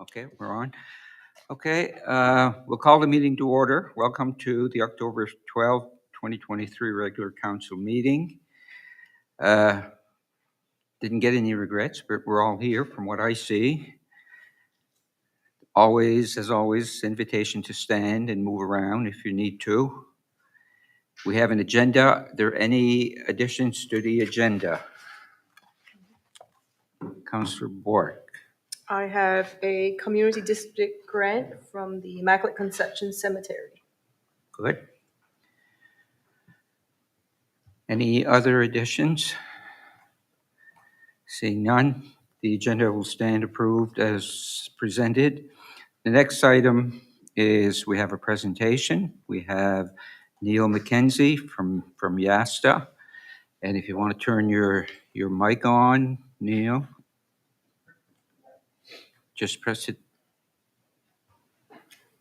Okay, we're on. Okay, we'll call the meeting to order. Welcome to the October 12th, 2023 regular council meeting. Didn't get any regrets, but we're all here from what I see. Always, as always, invitation to stand and move around if you need to. We have an agenda. Are there any additions to the agenda? Councillor Bork. I have a community district grant from the Immaculate Conception Cemetery. Good. Any other additions? Seeing none, the agenda will stand approved as presented. The next item is we have a presentation. We have Neil McKenzie from YASTA. And if you want to turn your mic on, Neil, just press it.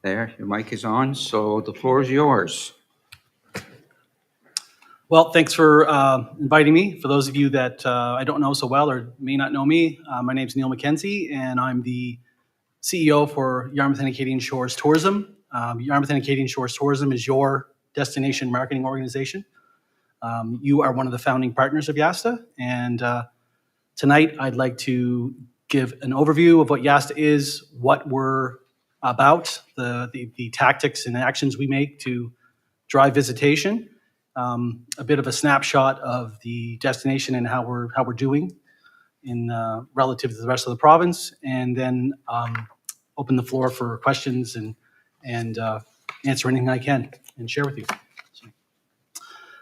There, your mic is on, so the floor is yours. Well, thanks for inviting me. For those of you that I don't know so well or may not know me, my name is Neil McKenzie, and I'm the CEO for Yarmouth and Acadian Shores Tourism. Yarmouth and Acadian Shores Tourism is your destination marketing organization. You are one of the founding partners of YASTA, and tonight I'd like to give an overview of what YASTA is, what we're about, the tactics and actions we make to drive visitation, a bit of a snapshot of the destination and how we're doing in relative to the rest of the province, and then open the floor for questions and answer anything I can and share with you.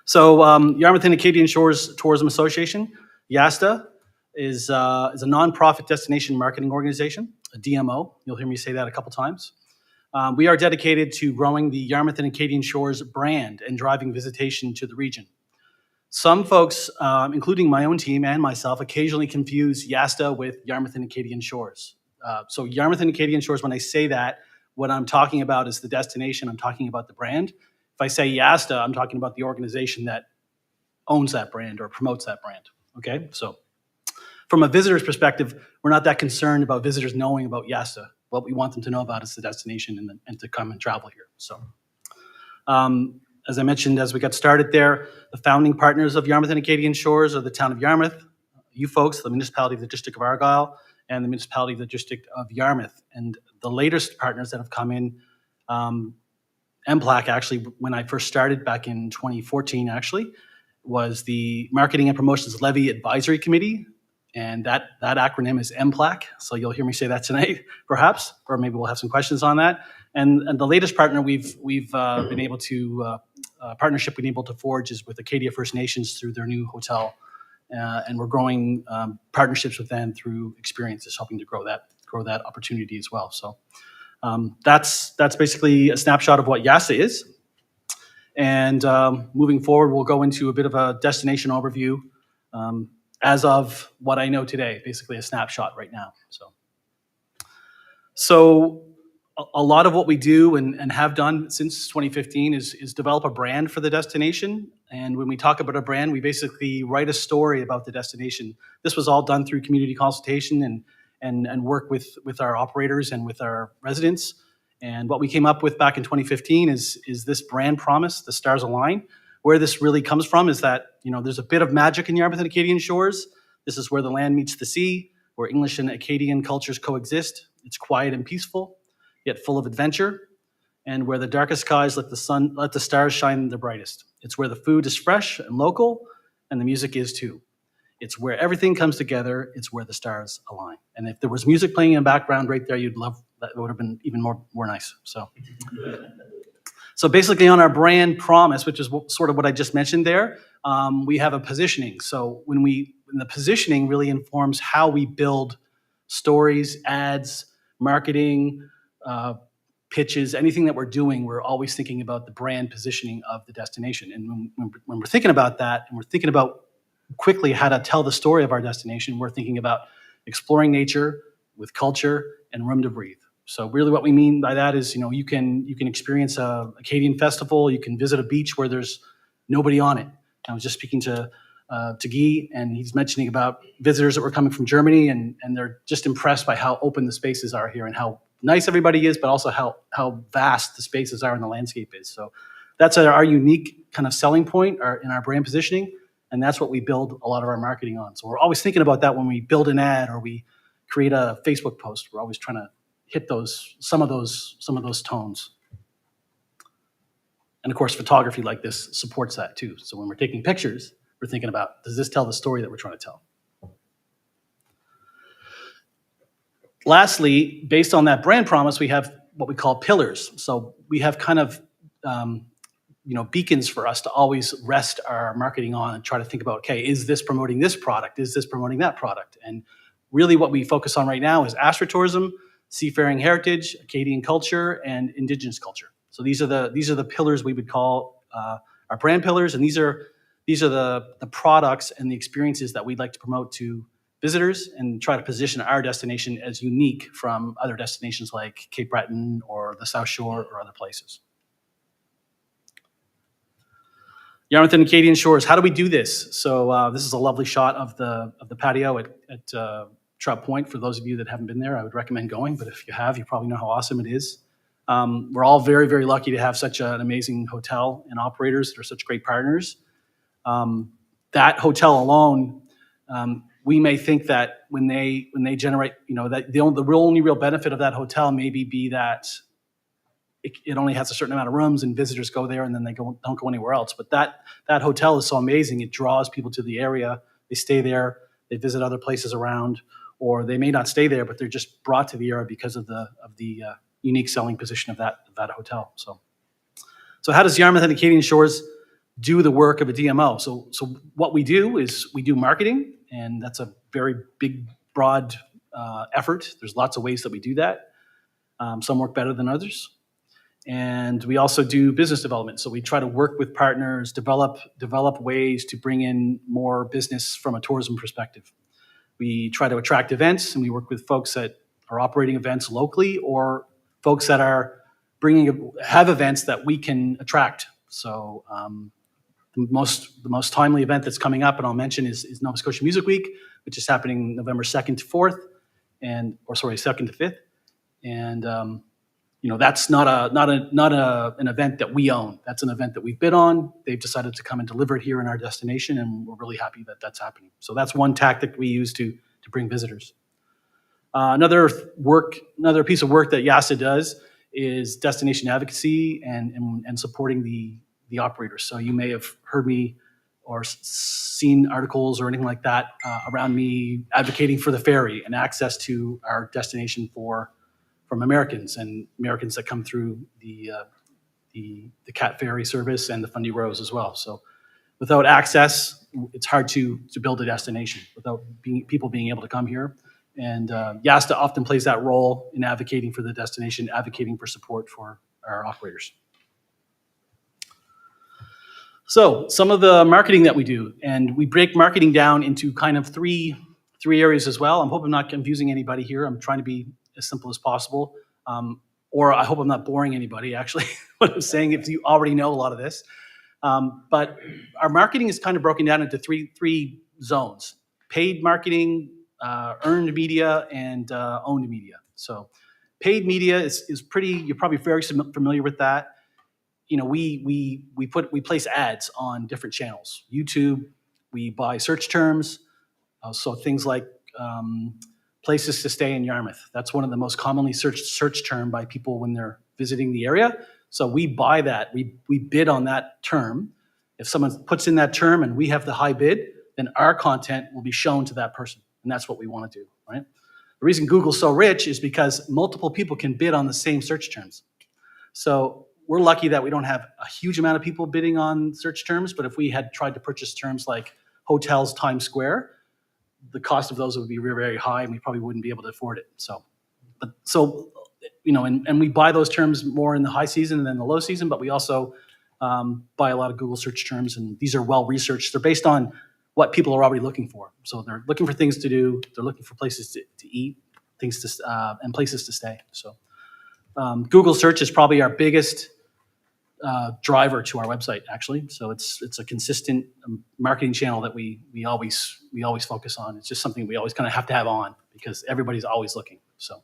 So Yarmouth and Acadian Shores Tourism Association, YASTA, is a nonprofit destination marketing organization, a DMO. You'll hear me say that a couple times. We are dedicated to growing the Yarmouth and Acadian Shores brand and driving visitation to the region. Some folks, including my own team and myself, occasionally confuse YASTA with Yarmouth and Acadian Shores. So Yarmouth and Acadian Shores, when I say that, what I'm talking about is the destination. I'm talking about the brand. If I say YASTA, I'm talking about the organization that owns that brand or promotes that brand. Okay, so from a visitor's perspective, we're not that concerned about visitors knowing about YASTA. What we want them to know about is the destination and to come and travel here. So, as I mentioned, as we got started there, the founding partners of Yarmouth and Acadian Shores are the town of Yarmouth, you folks, the municipality of the District of Argyle, and the municipality of the District of Yarmouth. And the latest partners that have come in, MPLAC, actually, when I first started back in 2014, actually, was the Marketing and Promotions Levy Advisory Committee. And that acronym is MPLAC. So you'll hear me say that tonight, perhaps, or maybe we'll have some questions on that. And the latest partner we've been able to partnership we've been able to forge is with Acadia First Nations through their new hotel, and we're growing partnerships with them through experiences, helping to grow that opportunity as well. So that's basically a snapshot of what YASTA is. And moving forward, we'll go into a bit of a destination overview. As of what I know today, basically a snapshot right now. So a lot of what we do and have done since 2015 is develop a brand for the destination. And when we talk about a brand, we basically write a story about the destination. This was all done through community consultation and work with our operators and with our residents. And what we came up with back in 2015 is this brand promise, the stars align. Where this really comes from is that, there's a bit of magic in Yarmouth and Acadian Shores. This is where the land meets the sea, where English and Acadian cultures coexist. It's quiet and peaceful, yet full of adventure, and where the darkest skies let the stars shine the brightest. It's where the food is fresh and local, and the music is too. It's where everything comes together. It's where the stars align. And if there was music playing in the background right there, you'd love that. It would have been even more nice. So basically on our brand promise, which is sort of what I just mentioned there, we have a positioning. So the positioning really informs how we build stories, ads, marketing, pitches, anything that we're doing, we're always thinking about the brand positioning of the destination. And when we're thinking about that, and we're thinking about quickly how to tell the story of our destination, we're thinking about exploring nature with culture and room to breathe. So really what we mean by that is, you can experience a Acadian festival, you can visit a beach where there's nobody on it. I was just speaking to to Guy, and he's mentioning about visitors that were coming from Germany, and they're just impressed by how open the spaces are here and how nice everybody is, but also how vast the spaces are and the landscape is. So that's our unique kind of selling point in our brand positioning, and that's what we build a lot of our marketing on. So we're always thinking about that when we build an ad or we create a Facebook post. We're always trying to hit some of those tones. And of course, photography like this supports that too. So when we're taking pictures, we're thinking about, does this tell the story that we're trying to tell? Lastly, based on that brand promise, we have what we call pillars. So we have kind of beacons for us to always rest our marketing on and try to think about, okay, is this promoting this product? Is this promoting that product? And really what we focus on right now is astro-tourism, seafaring heritage, Acadian culture, and Indigenous culture. So these are the pillars we would call our brand pillars, and these are the products and the experiences that we'd like to promote to visitors and try to position our destination as unique from other destinations like Cape Breton or the South Shore or other places. Yarmouth and Acadian Shores, how do we do this? So this is a lovely shot of the patio at Trout Point. For those of you that haven't been there, I would recommend going, but if you have, you probably know how awesome it is. We're all very, very lucky to have such an amazing hotel and operators that are such great partners. That hotel alone, we may think that when they generate, that the only real benefit of that hotel maybe be that it only has a certain amount of rooms and visitors go there and then they don't go anywhere else. But that hotel is so amazing. It draws people to the area. They stay there. They visit other places around, or they may not stay there, but they're just brought to the area because of the unique selling position of that hotel. So how does Yarmouth and Acadian Shores do the work of a DMO? So what we do is we do marketing, and that's a very big, broad effort. There's lots of ways that we do that. Some work better than others. And we also do business development. So we try to work with partners, develop ways to bring in more business from a tourism perspective. We try to attract events, and we work with folks that are operating events locally or folks that are have events that we can attract. So the most timely event that's coming up, and I'll mention, is Nova Scotia Music Week, which is happening November 2nd to 4th, 2nd to 5th. And that's not an event that we own. That's an event that we bid on. They've decided to come and deliver it here in our destination, and we're really happy that that's happening. So that's one tactic we use to bring visitors. Another piece of work that YASA does is destination advocacy and supporting the operators. So you may have heard me or seen articles or anything like that around me advocating for the ferry and access to our destination from Americans that come through the Cat Ferry service and the Fundy Rose as well. So without access, it's hard to build a destination without people being able to come here. And YASTA often plays that role in advocating for the destination, advocating for support for our operators. So some of the marketing that we do, and we break marketing down into kind of three areas as well. I hope I'm not confusing anybody here. I'm trying to be as simple as possible. Or I hope I'm not boring anybody, actually, what I'm saying, if you already know a lot of this. But our marketing is kind of broken down into three zones: paid marketing, earned media, and owned media. So paid media is pretty, you're probably very familiar with that. We place ads on different channels. YouTube, we buy search terms. So things like places to stay in Yarmouth. That's one of the most commonly searched search term by people when they're visiting the area. So we buy that. We bid on that term. If someone puts in that term and we have the high bid, then our content will be shown to that person. And that's what we want to do, right? The reason Google's so rich is because multiple people can bid on the same search terms. So we're lucky that we don't have a huge amount of people bidding on search terms, but if we had tried to purchase terms like hotels Times Square, the cost of those would be very, very high, and we probably wouldn't be able to afford it. And we buy those terms more in the high season than the low season, but we also buy a lot of Google search terms, and these are well researched. They're based on what people are already looking for. So they're looking for things to do. They're looking for places to eat, and places to stay. So Google search is probably our biggest driver to our website, actually. So it's a consistent marketing channel that we always focus on. It's just something we always kind of have to have on because everybody's always looking. So,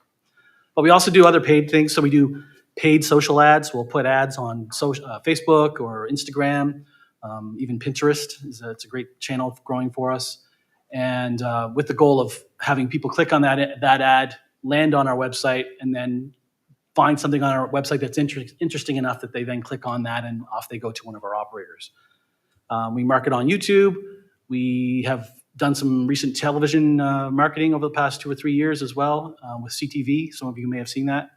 but we also do other paid things. So we do paid social ads. We'll put ads on Facebook or Instagram, even Pinterest. It's a great channel growing for us, and with the goal of having people click on that ad, land on our website, and then find something on our website that's interesting enough that they then click on that and off they go to one of our operators. We market on YouTube. We have done some recent television marketing over the past 2 or 3 years as well with CTV. Some of you may have seen that.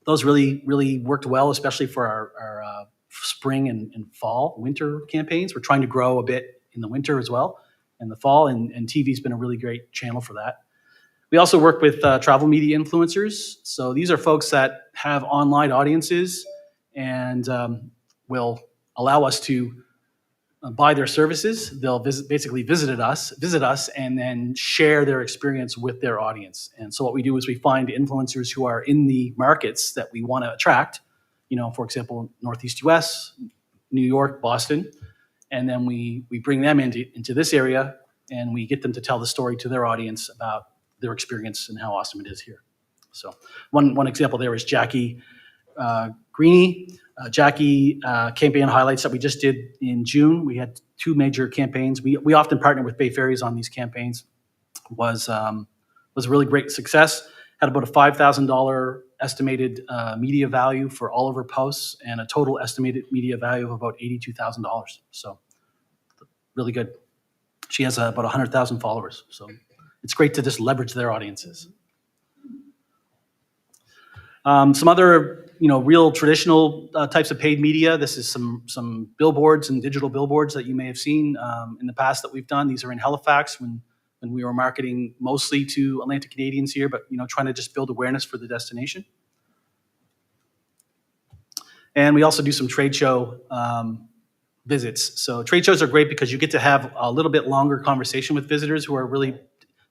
Those really worked well, especially for our spring and fall, winter campaigns. We're trying to grow a bit in the winter as well and the fall, and TV's been a really great channel for that. We also work with travel media influencers. So these are folks that have online audiences and will allow us to buy their services. They'll basically visit us, and then share their experience with their audience. And so what we do is we find influencers who are in the markets that we want to attract. For example, Northeast US, New York, Boston, and then we bring them into this area, and we get them to tell the story to their audience about their experience and how awesome it is here. So one example there is Jackie Greeny. Jackie campaign highlights that we just did in June. We had 2 major campaigns. We often partner with Bay Ferries on these campaigns. Was a really great success. Had about a $5,000 estimated media value for all of her posts, and a total estimated media value of about $82,000. So really good. She has about 100,000 followers. So it's great to just leverage their audiences. Some other, real traditional types of paid media. This is some billboards and digital billboards that you may have seen in the past that we've done. These are in Halifax when we were marketing mostly to Atlantic Canadians here, but trying to just build awareness for the destination. And we also do some trade show visits. So trade shows are great because you get to have a little bit longer conversation with visitors who are really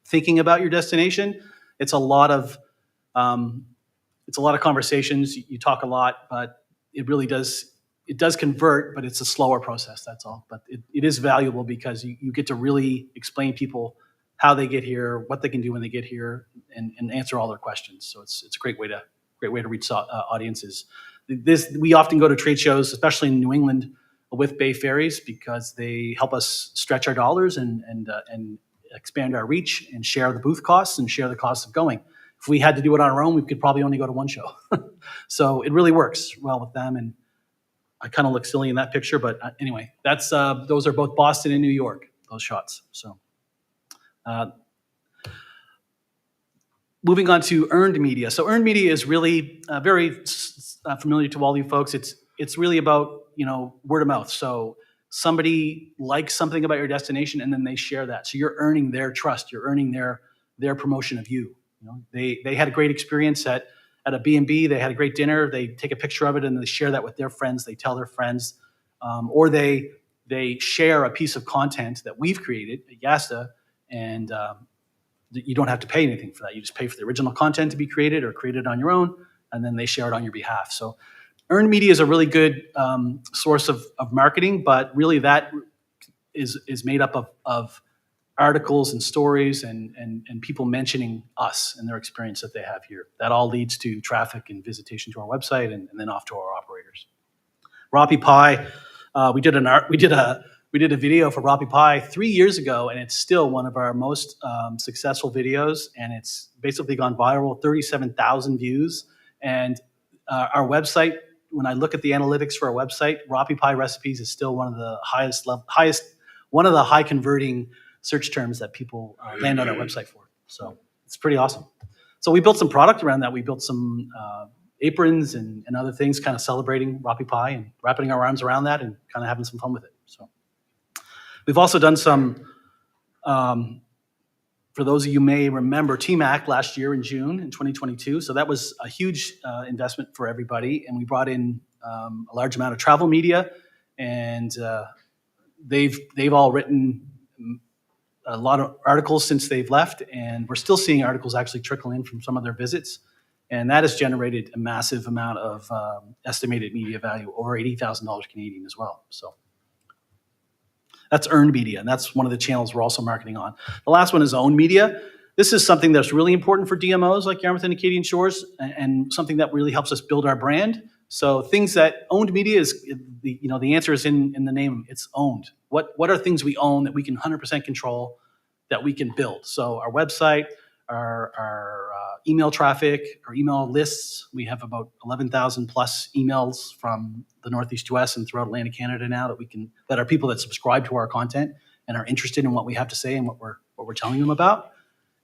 thinking about your destination. It's a lot of conversations. You talk a lot, but it really does convert, but it's a slower process. That's all. But it is valuable because you get to really explain people how they get here, what they can do when they get here, and answer all their questions. So it's a great way to reach audiences. We often go to trade shows, especially in New England, with Bay Ferries because they help us stretch our dollars and expand our reach and share the booth costs and share the costs of going. If we had to do it on our own, we could probably only go to one show. So it really works well with them. And I kind of look silly in that picture, but anyway, that's those are both Boston and New York, those shots. So moving on to earned media. So earned media is really very familiar to all you folks. It's really about word of mouth. So somebody likes something about your destination, and then they share that. So you're earning their trust. You're earning their promotion of you. They had a great experience at a B&B. They had a great dinner. They take a picture of it and they share that with their friends. They tell their friends, or they share a piece of content that we've created at Yasta, and you don't have to pay anything for that. You just pay for the original content to be created or created on your own, and then they share it on your behalf. So earned media is a really good source of marketing, but really that is made up of articles and stories and people mentioning us and their experience that they have here. That all leads to traffic and visitation to our website and then off to our operators. Roppy Pie, we did a video for Roppy Pie 3 years ago, and it's still one of our most successful videos, and it's basically gone viral, 37,000 views. And our website, when I look at the analytics for our website, Roppy Pie recipes is still one of the high converting search terms that people land on our website for. So it's pretty awesome. So we built some product around that. We built some aprons and other things kind of celebrating Roppy Pie and wrapping our arms around that and kind of having some fun with it. So we've also done some, for those of you may remember, TMAC last year in June in 2022. So that was a huge investment for everybody. And we brought in a large amount of travel media, and they've all written a lot of articles since they've left, and we're still seeing articles actually trickle in from some of their visits. And that has generated a massive amount of estimated media value, over $80,000 Canadian as well. So that's earned media, and that's one of the channels we're also marketing on. The last one is owned media. This is something that's really important for DMOs like Yarmouth and Acadian Shores, and something that really helps us build our brand. So things that owned media is, the answer is in the name. It's owned. What are things we own that we can 100% control, that we can build? So our website, our email traffic, our email lists. We have about 11,000 plus emails from the Northeast US and throughout Atlantic Canada now that are people that subscribe to our content and are interested in what we have to say and what we're telling them about.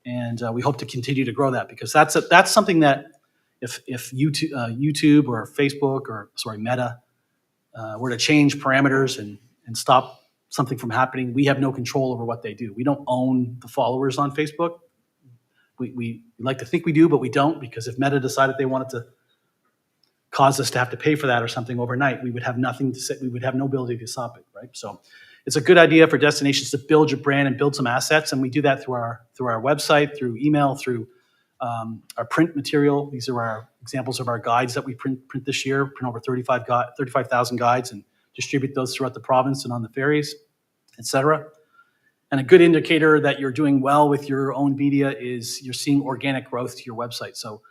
And we hope to continue to grow that, because that's something that if YouTube or Facebook or Meta were to change parameters and stop something from happening, we have no control over what they do. We don't own the followers on Facebook. We like to think we do, but we don't, because if Meta decided they wanted to cause us to have to pay for that or something overnight, we would have nothing to say. We would have no ability to stop it, right? So it's a good idea for destinations to build your brand and build some assets, and we do that through our website, through email, through our print material. These are our examples of our guides that we print this year. Print over 35,000 guides and distribute those throughout the province and on the ferries, etc. And a good indicator that you're doing well with your own media is you're seeing organic growth to your website. So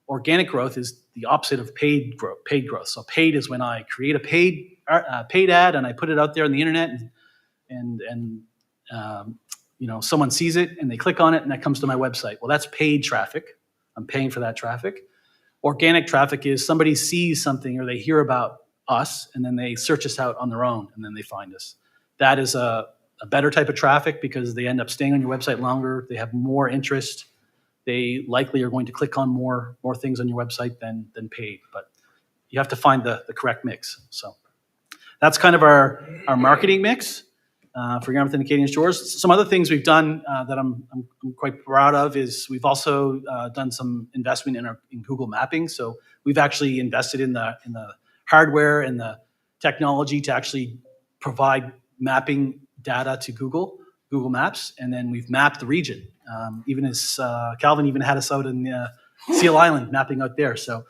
organic growth is the opposite of paid growth. So paid is when I create a paid ad and I put it out there on the internet, and someone sees it and they click on it and that comes to my website. Well, that's paid traffic. I'm paying for that traffic. Organic traffic is somebody sees something or they hear about us and then they search us out on their own and then they find us. That is a better type of traffic because they end up staying on your website longer. They have more interest. They likely are going to click on more things on your website than paid. But you have to find the correct mix. So that's kind of our marketing mix for Yarmouth and Acadian Shores. Some other things we've done that I'm quite proud of is we've also done some investment in Google Mapping. So we've actually invested in the hardware and the technology to actually provide mapping data to Google Maps, and then we've mapped the region. Even as Calvin even had us out in Seal Island mapping out there. So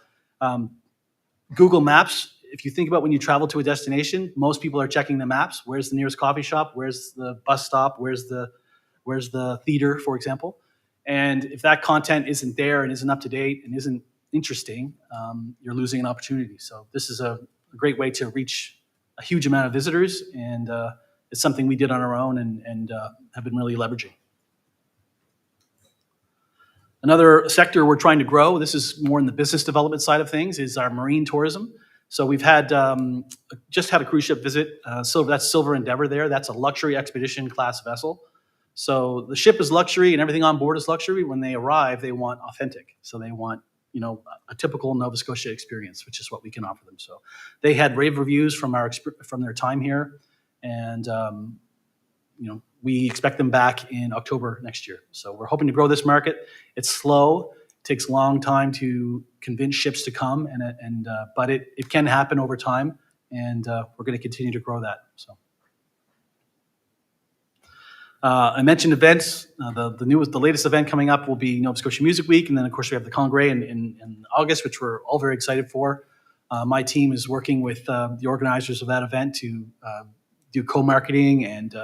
Google Maps, if you think about when you travel to a destination, most people are checking the maps. Where's the nearest coffee shop? Where's the bus stop? Where's the theater, for example? And if that content isn't there and isn't up to date and isn't interesting, you're losing an opportunity. So this is a great way to reach a huge amount of visitors, and it's something we did on our own and have been really leveraging. Another sector we're trying to grow, this is more in the business development side of things, is our marine tourism. So we've had just had a cruise ship visit. So that's Silver Endeavor there. That's a luxury expedition class vessel. So the ship is luxury and everything on board is luxury. When they arrive, they want authentic. So they want a typical Nova Scotia experience, which is what we can offer them. So they had rave reviews from their time here, and we expect them back in October next year. So we're hoping to grow this market. It's slow. It takes a long time to convince ships to come, but it can happen over time, and we're going to continue to grow that. So I mentioned events. The latest event coming up will be Nova Scotia Music Week, and then of course we have the Congrès in August, which we're all very excited for. My team is working with the organizers of that event to do co-marketing and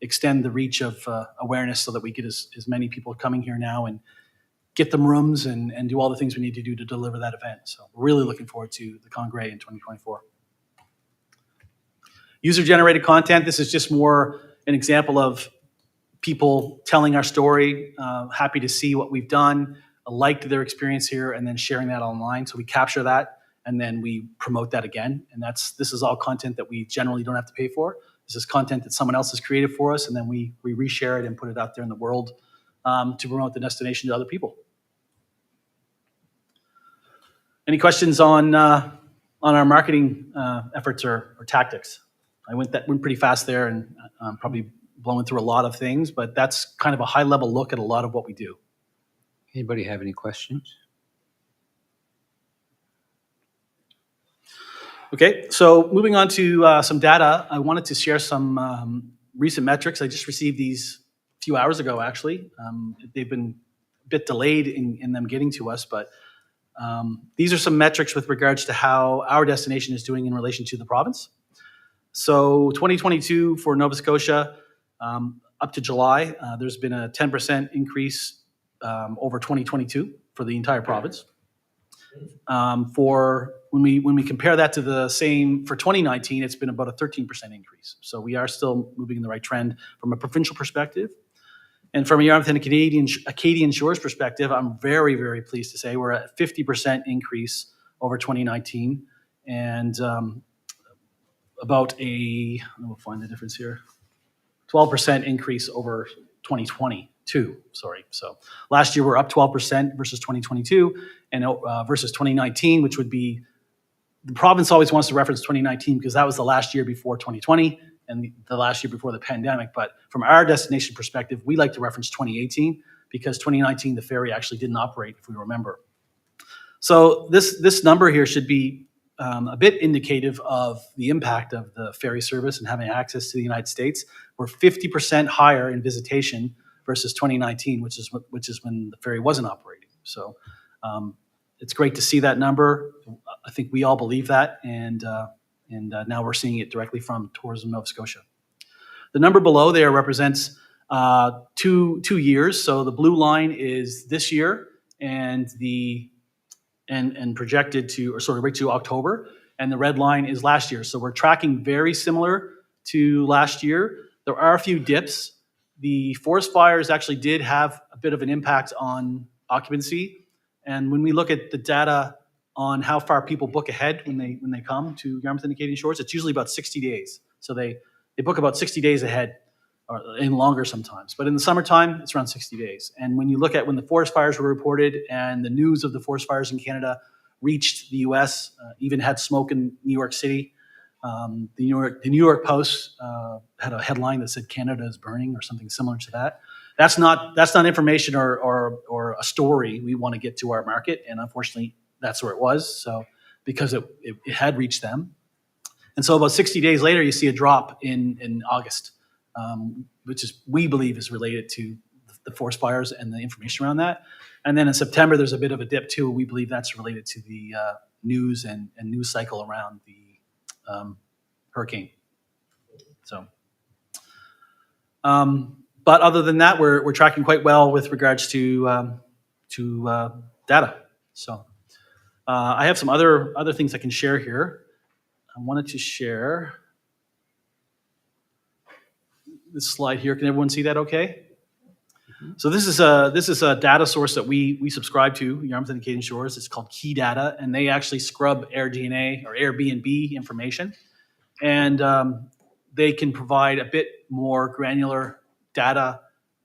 extend the reach of awareness so that we get as many people coming here now and get them rooms and do all the things we need to do to deliver that event. So we're really looking forward to the Congrès in 2024. User-generated content. This is just more an example of people telling our story, happy to see what we've done, liked their experience here, and then sharing that online. So we capture that and then we promote that again. And this is all content that we generally don't have to pay for. This is content that someone else has created for us, and then we reshare it and put it out there in the world to promote the destination to other people. Any questions on our marketing efforts or tactics? I went pretty fast there, and probably blowing through a lot of things, but that's kind of a high-level look at a lot of what we do. Anybody have any questions? Okay, so moving on to some data, I wanted to share some recent metrics. I just received these a few hours ago, actually. They've been a bit delayed in them getting to us, but These are some metrics with regards to how our destination is doing in relation to the province. So 2022 for Nova Scotia, up to July, there's been a 10% increase over 2022 for the entire province. For when we compare that to the same for 2019, it's been about a 13% increase. So we are still moving in the right trend from a provincial perspective. And from a Yarmouth and Acadian Shores perspective, I'm very, very pleased to say we're at 50% increase over 2019, and about we'll find the difference here, 12% increase over 2022. Sorry. So last year we're up 12% versus 2022, and versus 2019, which would be, the province always wants to reference 2019 because that was the last year before 2020 and the last year before the pandemic. But from our destination perspective, we like to reference 2018 because 2019 the ferry actually didn't operate, if we remember. So this number here should be a bit indicative of the impact of the ferry service and having access to the United States. We're 50% higher in visitation versus 2019, which is when the ferry wasn't operating. So it's great to see that number. I think we all believe that, and now we're seeing it directly from Tourism Nova Scotia. The number below there represents 2 years. So the blue line is this year, and projected to, right to October, and the red line is last year. So we're tracking very similar to last year. There are a few dips. The forest fires actually did have a bit of an impact on occupancy. And when we look at the data on how far people book ahead when they come to Yarmouth and Acadian Shores, it's usually about 60 days. So they book about 60 days ahead, or and longer sometimes. But in the summertime, it's around 60 days. And when you look at when the forest fires were reported and the news of the forest fires in Canada reached the U.S., even had smoke in New York City, the New York Post had a headline that said Canada is burning or something similar to that. That's not information or a story we want to get to our market, and unfortunately, that's where it was. So because it had reached them, and so about 60 days later, you see a drop in August, which we believe is related to the forest fires and the information around that. And then in September, there's a bit of a dip too. We believe that's related to the news and news cycle around the hurricane. So. But other than that, we're tracking quite well with regards to data. So I have some other things I can share here. I wanted to share this slide here. Can everyone see that okay? Mm-hmm. So this is a data source that we subscribe to, Yarmouth and Acadian Shores. It's called Key Data, and they actually scrub AirDNA or Airbnb information, and they can provide a bit more granular data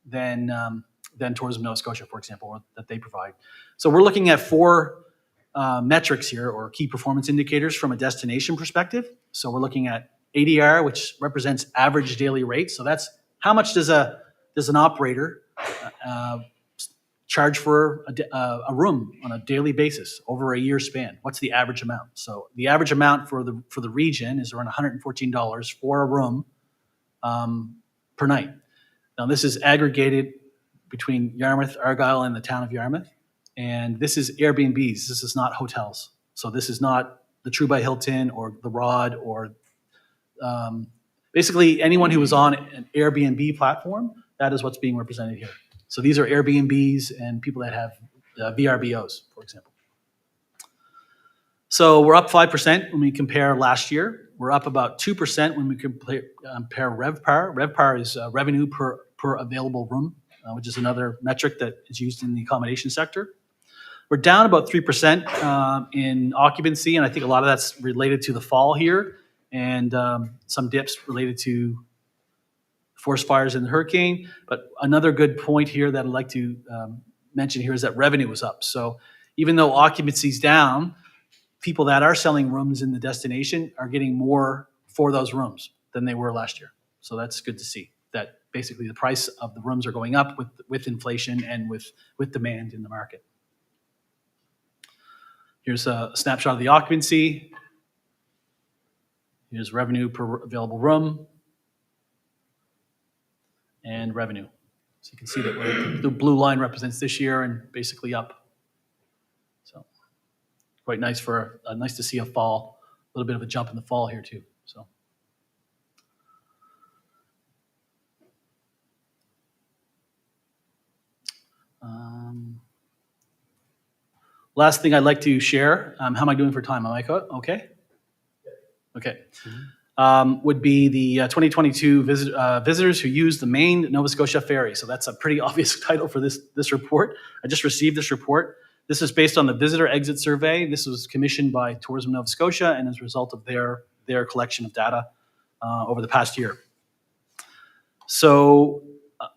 than Tourism Nova Scotia, for example, that they provide. So we're looking at 4 metrics here, or key performance indicators from a destination perspective. So we're looking at ADR, which represents average daily rate. So that's how much does an operator charge for a room on a daily basis over a year span? What's the average amount? So the average amount for the region is around $114 for a room per night. Now this is aggregated between Yarmouth, Argyle, and the town of Yarmouth. And this is Airbnbs. This is not hotels. So this is not the True by Hilton or the Rod or basically anyone who is on an Airbnb platform. That is what's being represented here. So these are Airbnbs and people that have VRBOs, for example. So we're up 5% when we compare last year. We're up about 2% when we compare RevPAR. RevPAR is revenue per available room, which is another metric that is used in the accommodation sector. We're down about 3% in occupancy, and I think a lot of that's related to the fall here and some dips related to forest fires and the hurricane. But another good point here that I'd like to mention here is that revenue was up. So even though occupancy is down, people that are selling rooms in the destination are getting more for those rooms than they were last year. So that's good to see that basically the price of the rooms are going up with inflation and with demand in the market. Here's a snapshot of the occupancy. Here's revenue per available room and revenue. So you can see that the blue line represents this year and basically up. So quite nice nice to see a fall, a little bit of a jump in the fall here too. So. Last thing I'd like to share, how am I doing for time? Am I okay? Okay. Would be the 2022 visitors who use the main Nova Scotia ferry. So that's a pretty obvious title for this report. I just received this report. This is based on the visitor exit survey. This was commissioned by Tourism Nova Scotia and as a result of their collection of data over the past year. So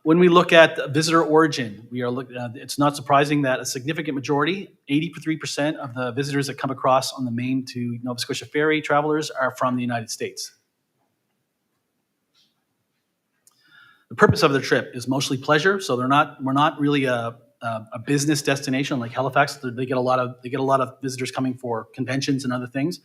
when we look at visitor origin, we are it's not surprising that a significant majority, 83% of the visitors that come across on the Maine to Nova Scotia ferry travelers are from the United States. The purpose of their trip is mostly pleasure, so we're not really a business destination like Halifax. They get a lot of visitors coming for conventions and other things.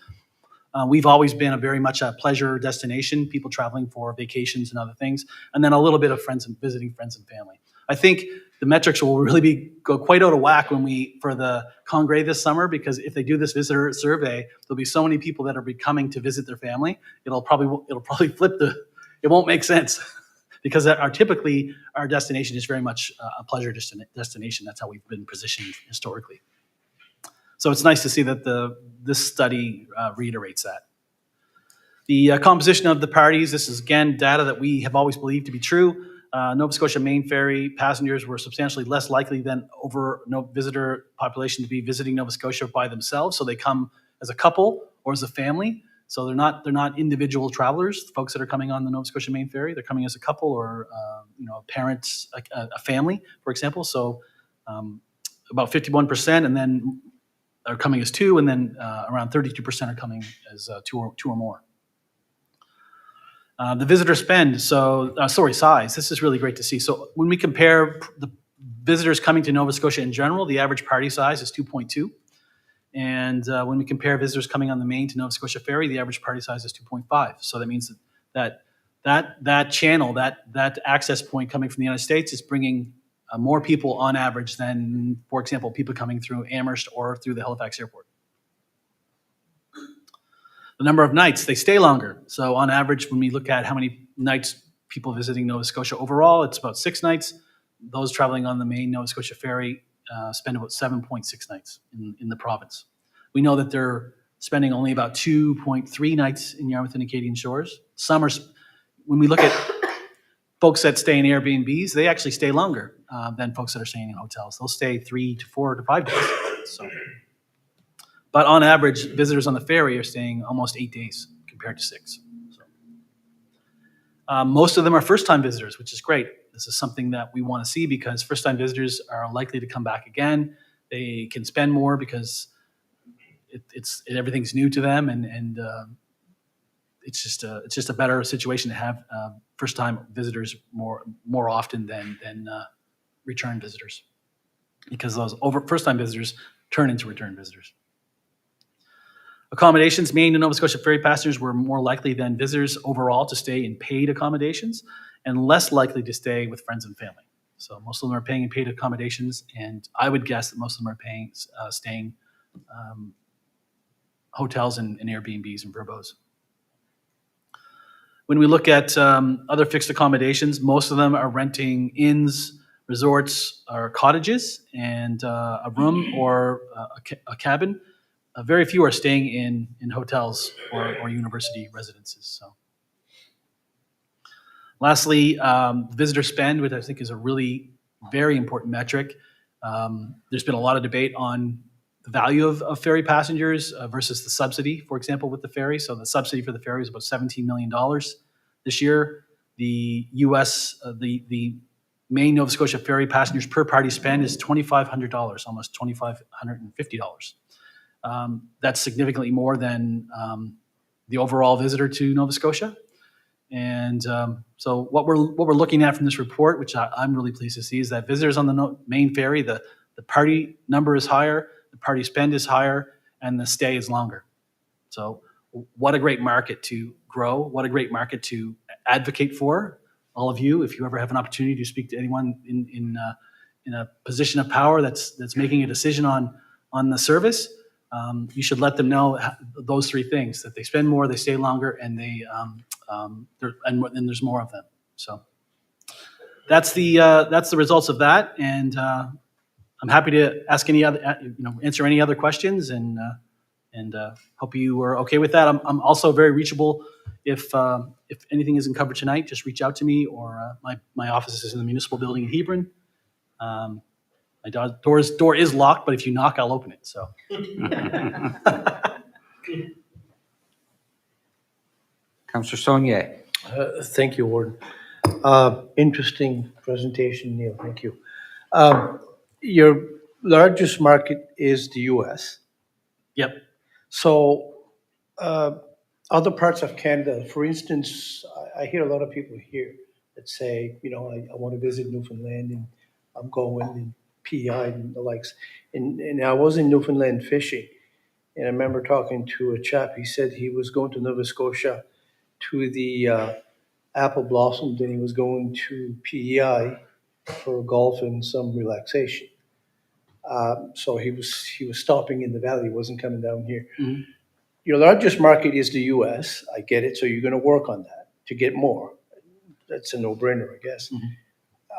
We've always been very much a pleasure destination, people traveling for vacations and other things, and then a little bit of visiting friends and family. I think the metrics will really go quite out of whack for the Congrès this summer, because if they do this visitor survey, there'll be so many people that are coming to visit their family. It'll probably flip it won't make sense because typically our destination is very much a pleasure destination. That's how we've been positioned historically. So it's nice to see that this study reiterates that. The composition of the parties, this is again data that we have always believed to be true. Nova Scotia Main Ferry passengers were substantially less likely than visitor population to be visiting Nova Scotia by themselves. So they come as a couple or as a family. So they're not individual travelers, folks that are coming on the Nova Scotia Main Ferry. They're coming as a couple or parents, a family, for example. So about 51%, and then are coming as two, and then around 32% are coming as two or more. The visitor spend, size. This is really great to see. So when we compare the visitors coming to Nova Scotia in general, the average party size is 2.2. And when we compare visitors coming on the Main to Nova Scotia Ferry, the average party size is 2.5. So that means that channel, that access point coming from the United States is bringing more people on average than, for example, people coming through Amherst or through the Halifax airport. The number of nights, they stay longer. So on average, when we look at how many nights people visiting Nova Scotia overall, it's about 6 nights. Those traveling on the Main Nova Scotia Ferry spend about 7.6 nights in the province. We know that they're spending only about 2.3 nights in Yarmouth and Acadian Shores. When we look at folks that stay in Airbnbs, they actually stay longer than folks that are staying in hotels. They'll stay 3 to 4 to 5 days. But on average, visitors on the ferry are staying almost 8 days compared to 6. Most of them are first-time visitors, which is great. This is something that we want to see because first-time visitors are likely to come back again. They can spend more because everything's new to them, and it's just a better situation to have first-time visitors more often than return visitors, because those first-time visitors turn into return visitors. Accommodations, Maine and Nova Scotia ferry passengers were more likely than visitors overall to stay in paid accommodations and less likely to stay with friends and family. So most of them are paying in paid accommodations, and I would guess that most of them are staying hotels and Airbnbs and Verbos. When we look at other fixed accommodations, most of them are renting inns, resorts, or cottages, and a room or a cabin. Very few are staying in hotels or university residences. So, lastly, visitor spend, which I think is a really very important metric. There's been a lot of debate on the value of ferry passengers versus the subsidy, for example, with the ferry. So the subsidy for the ferry is about $17 million this year. The the Maine Nova Scotia ferry passengers per party spend is $2,500, almost $2,550. That's significantly more than the overall visitor to Nova Scotia. And so what we're looking at from this report, which I'm really pleased to see, is that visitors on the Main ferry, the party number is higher, the party spend is higher, and the stay is longer. So what a great market to grow, what a great market to advocate for. All of you, if you ever have an opportunity to speak to anyone in a position of power that's making a decision on the service, you should let them know those three things: that they spend more, they stay longer, and and there's more of them. So that's the results of that, and I'm happy to ask any other, answer any other questions, and hope you are okay with that. I'm also very reachable. If anything isn't covered tonight, just reach out to me, or my office is in the municipal building in Hebron. My door is locked, but if you knock, I'll open it. So. Councillor Saunier. Thank you, Warden. Interesting presentation, Neil. Thank you. Your largest market is the U.S. Yep. So other parts of Canada, for instance, I hear a lot of people here that say, I want to visit Newfoundland and I'm going and PEI and the likes. And I was in Newfoundland fishing, and I remember talking to a chap. He said he was going to Nova Scotia to the Apple Blossom, then he was going to PEI for golf and some relaxation. So he was stopping in the valley, he wasn't coming down here. Mm-hmm. Your largest market is the US, I get it, so you're going to work on that to get more. That's a no-brainer, I guess. Mm-hmm.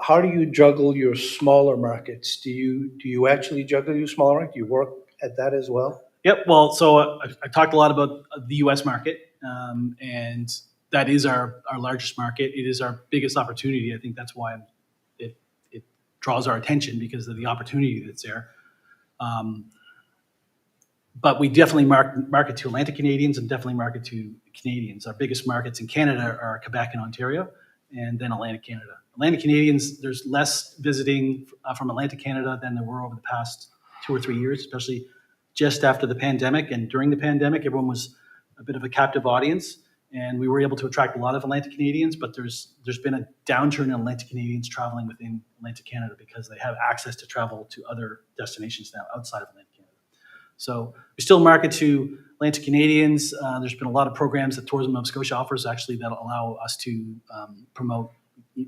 How do you juggle your smaller markets? Do you actually juggle your smaller market? Do you work at that as well? Yep. Well, so I talked a lot about the U.S. market, and that is our largest market. It is our biggest opportunity. I think that's why it draws our attention, because of the opportunity that's there. But we definitely market to Atlantic Canadians and definitely market to Canadians. Our biggest markets in Canada are Quebec and Ontario, and then Atlantic Canada. Atlantic Canadians, there's less visiting from Atlantic Canada than there were over the past 2 or 3 years, especially just after the pandemic. And during the pandemic, everyone was a bit of a captive audience, and we were able to attract a lot of Atlantic Canadians, but there's been a downturn in Atlantic Canadians traveling within Atlantic Canada because they have access to travel to other destinations now outside of Atlantic Canada. So we still market to Atlantic Canadians. There's been a lot of programs that Tourism Nova Scotia offers, actually, that allow us to promote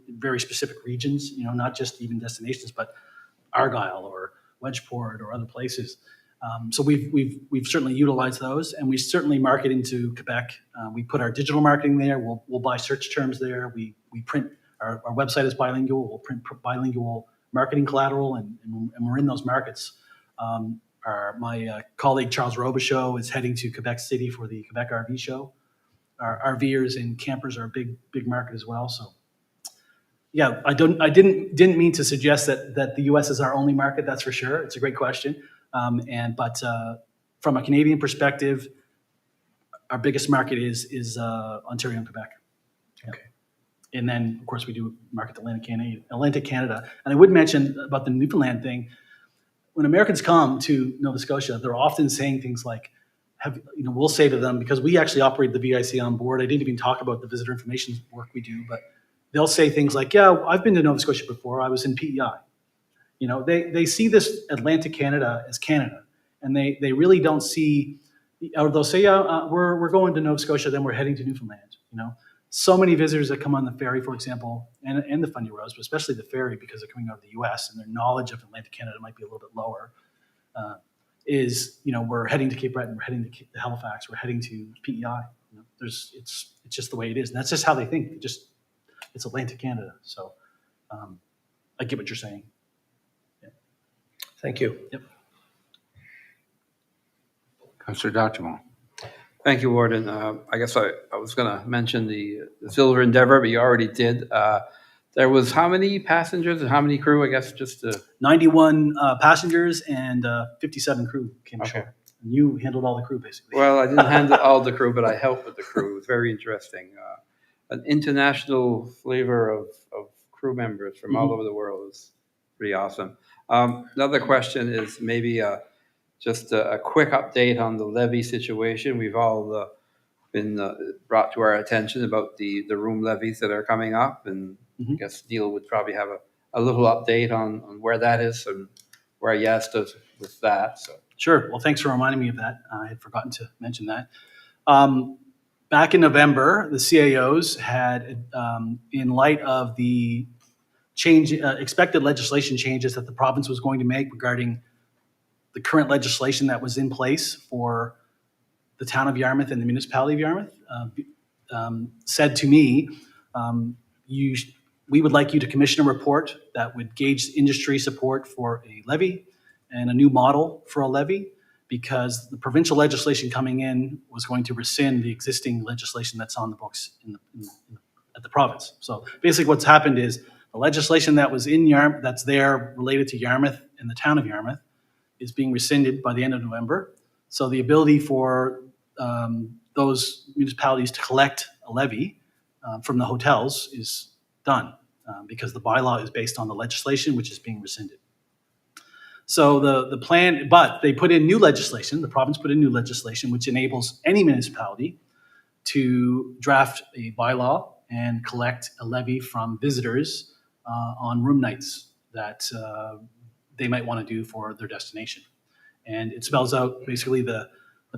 very specific regions, not just even destinations, but Argyle or Wedgeport or other places. So we've certainly utilized those, and we certainly market into Quebec. We put our digital marketing there. We'll buy search terms there. We print, our website is bilingual. We'll print bilingual marketing collateral, and we're in those markets. My colleague Charles Robichaud is heading to Quebec City for the Quebec RV show. Our RVers and campers are a big market as well. So, yeah, I didn't mean to suggest that the U.S. is our only market. That's for sure. It's a great question. But from a Canadian perspective, our biggest market is Ontario and Quebec. Okay. And then, of course, we do market Atlantic Canada. And I would mention about the Newfoundland thing. When Americans come to Nova Scotia, they're often saying things like, we'll say to them, because we actually operate the VIC on board. I didn't even talk about the visitor information work we do, but they'll say things like, yeah, I've been to Nova Scotia before. I was in PEI. They see this Atlantic Canada as Canada, and they really don't see, or they'll say, yeah, we're going to Nova Scotia, then we're heading to Newfoundland. So many visitors that come on the ferry, for example, and the Fundy Rose, but especially the ferry, because they're coming out of the U.S. and their knowledge of Atlantic Canada might be a little bit lower, we're heading to Cape Breton, we're heading to Halifax, we're heading to PEI. It's just the way it is, and that's just how they think. It's Atlantic Canada. So I get what you're saying. Thank you. Yep. Councillor Document. Thank you, Warden. I guess I was going to mention the Silver Endeavour, but you already did. There was how many passengers and how many crew, I guess, just to... 91 passengers and 57 crew came ashore. Okay. And you handled all the crew, basically. Well, I didn't handle all the crew, but I helped with the crew. It was very interesting. An international flavor of crew members from all over the world. Is pretty awesome. Another question is maybe just a quick update on the levy situation. We've all been brought to our attention about the room levies that are coming up, and I guess Neil would probably have a little update on where that is and where YAS does with that. So. Sure. Well, thanks for reminding me of that. I had forgotten to mention that. Back in November, the CAOs had, in light of the expected legislation changes that the province was going to make regarding the current legislation that was in place for the town of Yarmouth and the municipality of Yarmouth said to me, we would like you to commission a report that would gauge industry support for a levy and a new model for a levy, because the provincial legislation coming in was going to rescind the existing legislation that's on the books at the province. So basically what's happened is the legislation that was in Yarmouth, that's there related to Yarmouth and the town of Yarmouth, is being rescinded by the end of November. So the ability for those municipalities to collect a levy from the hotels is done because the bylaw is based on the legislation which is being rescinded. So the plan, but they put in new legislation, the province put in new legislation which enables any municipality to draft a bylaw and collect a levy from visitors on room nights that they might want to do for their destination. And it spells out basically the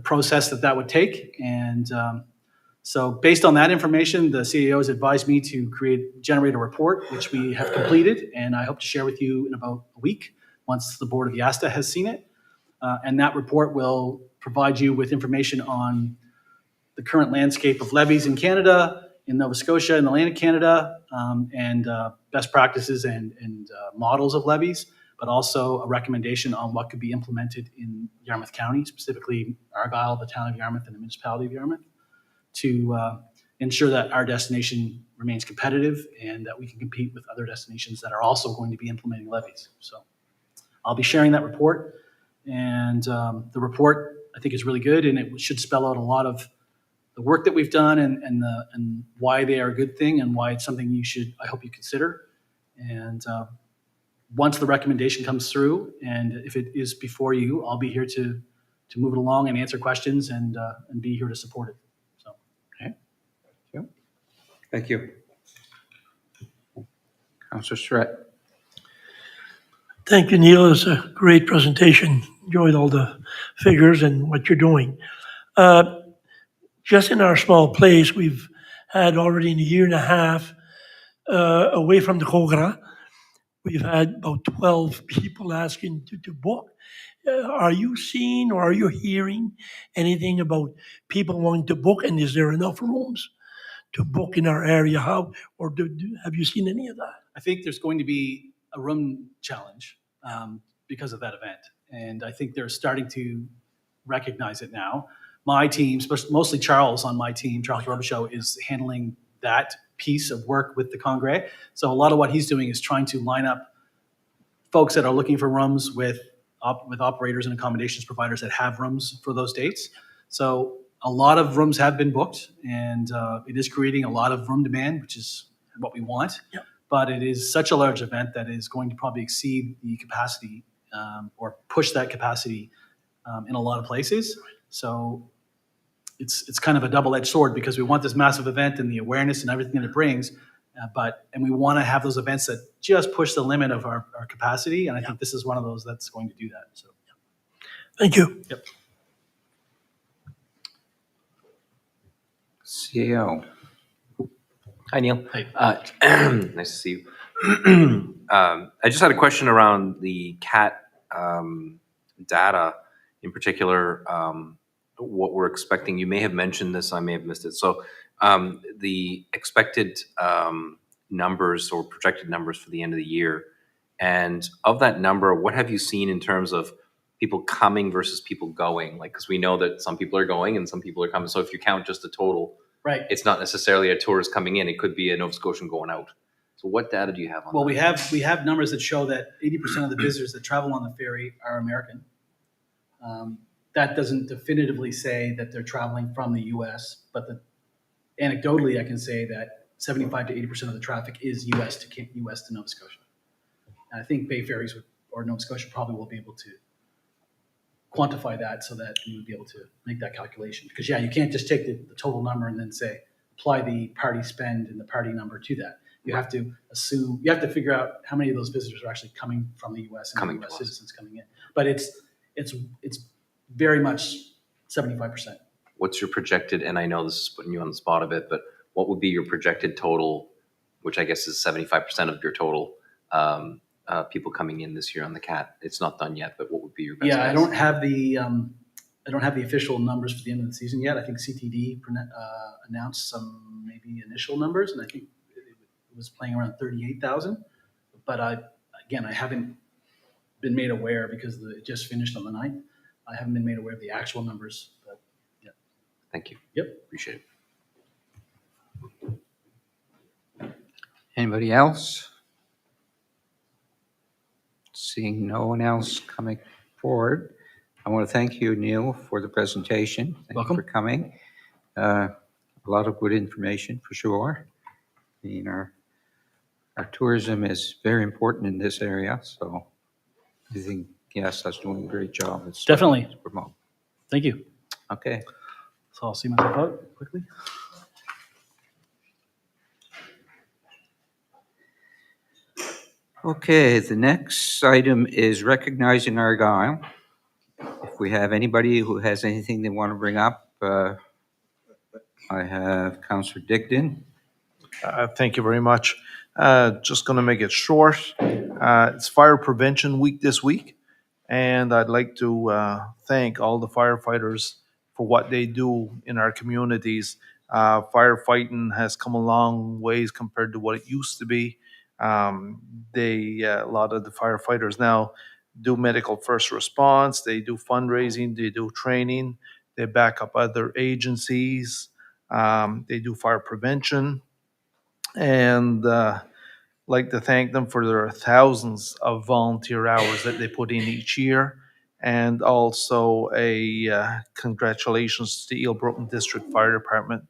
process that would take. And so based on that information, the CAO has advised me to generate a report, which we have completed, and I hope to share with you in about a week once the board of YASTA has seen it. And that report will provide you with information on the current landscape of levies in Canada, in Nova Scotia, in the land of Canada, and best practices and models of levies, but also a recommendation on what could be implemented in Yarmouth County, specifically Argyle, the town of Yarmouth, and the municipality of Yarmouth, to ensure that our destination remains competitive and that we can compete with other destinations that are also going to be implementing levies. So I'll be sharing that report, and the report I think is really good, and it should spell out a lot of the work that we've done and why they are a good thing and why it's something I hope you consider. And once the recommendation comes through, and if it is before you, I'll be here to move it along and answer questions and be here to support it. So, Okay. Thank you. Councillor Surratt. Thank you, Neil. It's a great presentation. Enjoyed all the figures and what you're doing. Just in our small place, we've had already in a year and a half away from the Cogra, we've had about 12 people asking to book. Are you seeing or are you hearing anything about people wanting to book, and is there enough rooms to book in our area? How, or have you seen any of that? I think there's going to be a room challenge because of that event. And I think they're starting to recognize it now. My team, mostly Charles on my team, Charles Robichaud, is handling that piece of work with the Congrès. So a lot of what he's doing is trying to line up folks that are looking for rooms with operators and accommodations providers that have rooms for those dates. So a lot of rooms have been booked, and it is creating a lot of room demand, which is what we want. Yep. But it is such a large event that is going to probably exceed the capacity or push that capacity in a lot of places. So it's kind of a double-edged sword, because we want this massive event and the awareness and everything that it brings, and we want to have those events that just push the limit of our capacity. And I think this is one of those that's going to do that. So, Thank you. yep. CAO. Hi, Neil. Hi. Nice to see you. I just had a question around the CAT data, in particular, what we're expecting. You may have mentioned this, I may have missed it. So the expected numbers or projected numbers for the end of the year, and of that number, what have you seen in terms of people coming versus people going? Like, because we know that some people are going and some people are coming. So if you count just the total, Right. it's not necessarily a tourist coming in. It could be a Nova Scotian going out. So what data do you have on Well, that? we have numbers that show that 80% of the visitors that travel on the ferry are American. That doesn't definitively say that they're traveling from the U.S., but anecdotally, I can say that 75 to 80% of the traffic is U.S. to Nova Scotia. And I think Bay Ferries or Nova Scotia probably will be able to quantify that so that you would be able to make that calculation. Because yeah, you can't just take the total number and then say, apply the party spend and the party number to that. You have to assume, you have to figure out how many of those visitors are actually coming from the U.S. and Coming U.S. to us. citizens coming in. But it's very much 75%. What's your projected, and I know this is putting you on the spot a bit, but what would be your projected total, which I guess is 75% of your total people coming in this year on the CAT? It's not done yet, but what would be your best Yeah, I guess? don't have the official numbers for the end of the season yet. I think CTD announced some maybe initial numbers, and I think it was playing around 38,000. But I haven't been made aware because it just finished on the 9th. I haven't been made aware of the actual numbers, but yeah. Thank you. Yep. Appreciate it. Anybody else? Seeing no one else coming forward, I want to thank you, Neil, for the presentation. Thank you Welcome. for coming. A lot of good information, for sure. I mean, our tourism is very important in this area, so I think that's doing a great job. It's Definitely. to promote. Thank you. Okay. So I'll see myself out quickly. Okay, the next item is recognizing Argyle. If we have anybody who has anything they want to bring up, I have Councillor Digdon. Thank you very much. Just going to make it short. It's Fire Prevention Week this week, and I'd like to thank all the firefighters for what they do in our communities. Firefighting has come a long ways compared to what it used to be. A lot of the firefighters now do medical first response, they do fundraising, they do training, they back up other agencies, they do fire prevention. And like to thank them for their thousands of volunteer hours that they put in each year. And also congratulations to the Eelbrook District Fire Department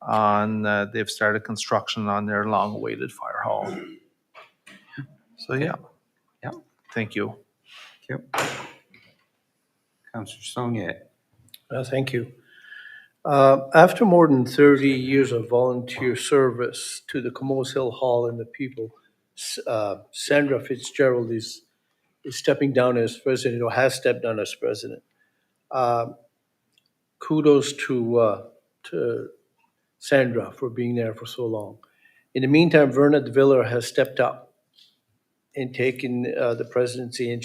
on they've started construction on their long-awaited fire hall. So yeah. Yeah. Thank you. Thank you. Councillor Sonia. Thank you. After more than 30 years of volunteer service to the Comoes Hill Hall and the people, Sandra Fitzgerald is stepping down as president, or has stepped down as president. Kudos to Sandra for being there for so long. In the meantime, Verna de Viller has stepped up and taken the presidency, and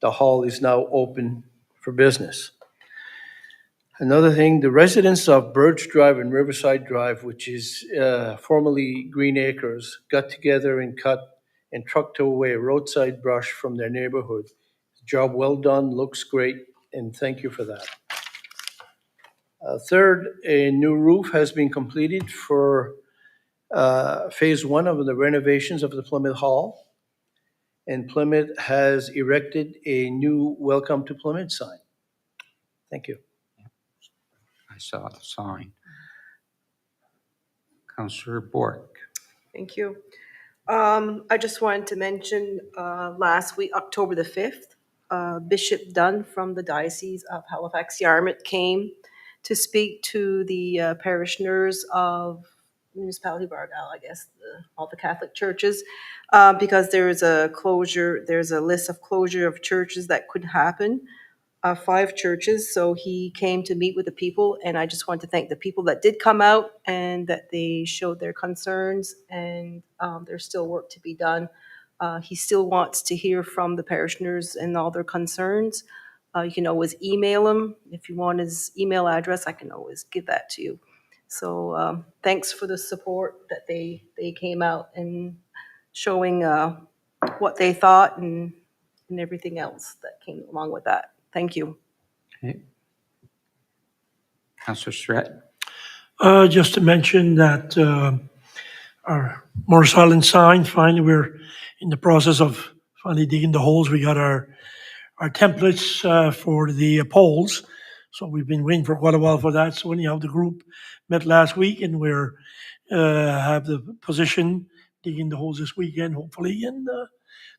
the hall is now open for business. Another thing, the residents of Birch Drive and Riverside Drive, which is formerly Green Acres, got together and cut and trucked away roadside brush from their neighborhood. Job well done, looks great, and thank you for that. Third, a new roof has been completed for phase 1 of the renovations of the Plymouth Hall. And Plymouth has erected a new Welcome to Plymouth sign. Thank you. I saw the sign. Councillor Bork. Thank you. I just wanted to mention last week, October the 5th, Bishop Dunn from the Diocese of Halifax-Yarmouth came to speak to the parishioners of municipality of Argyle, I guess, all the Catholic churches, because there's a list of closure of churches that could happen. 5 churches, so he came to meet with the people, and I just want to thank the people that did come out and that they showed their concerns, and there's still work to be done. He still wants to hear from the parishioners and all their concerns. You can always email him. If you want his email address, I can always give that to you. So thanks for the support that they came out and showing what they thought and everything else that came along with that. Thank you. Okay. Councillor Surratt. Just to mention that our Morris Island sign, finally, we're in the process of finally digging the holes. We got our templates for the poles. So we've been waiting for quite a while for that. So anyhow, the group met last week and we're have the position digging the holes this weekend, hopefully, and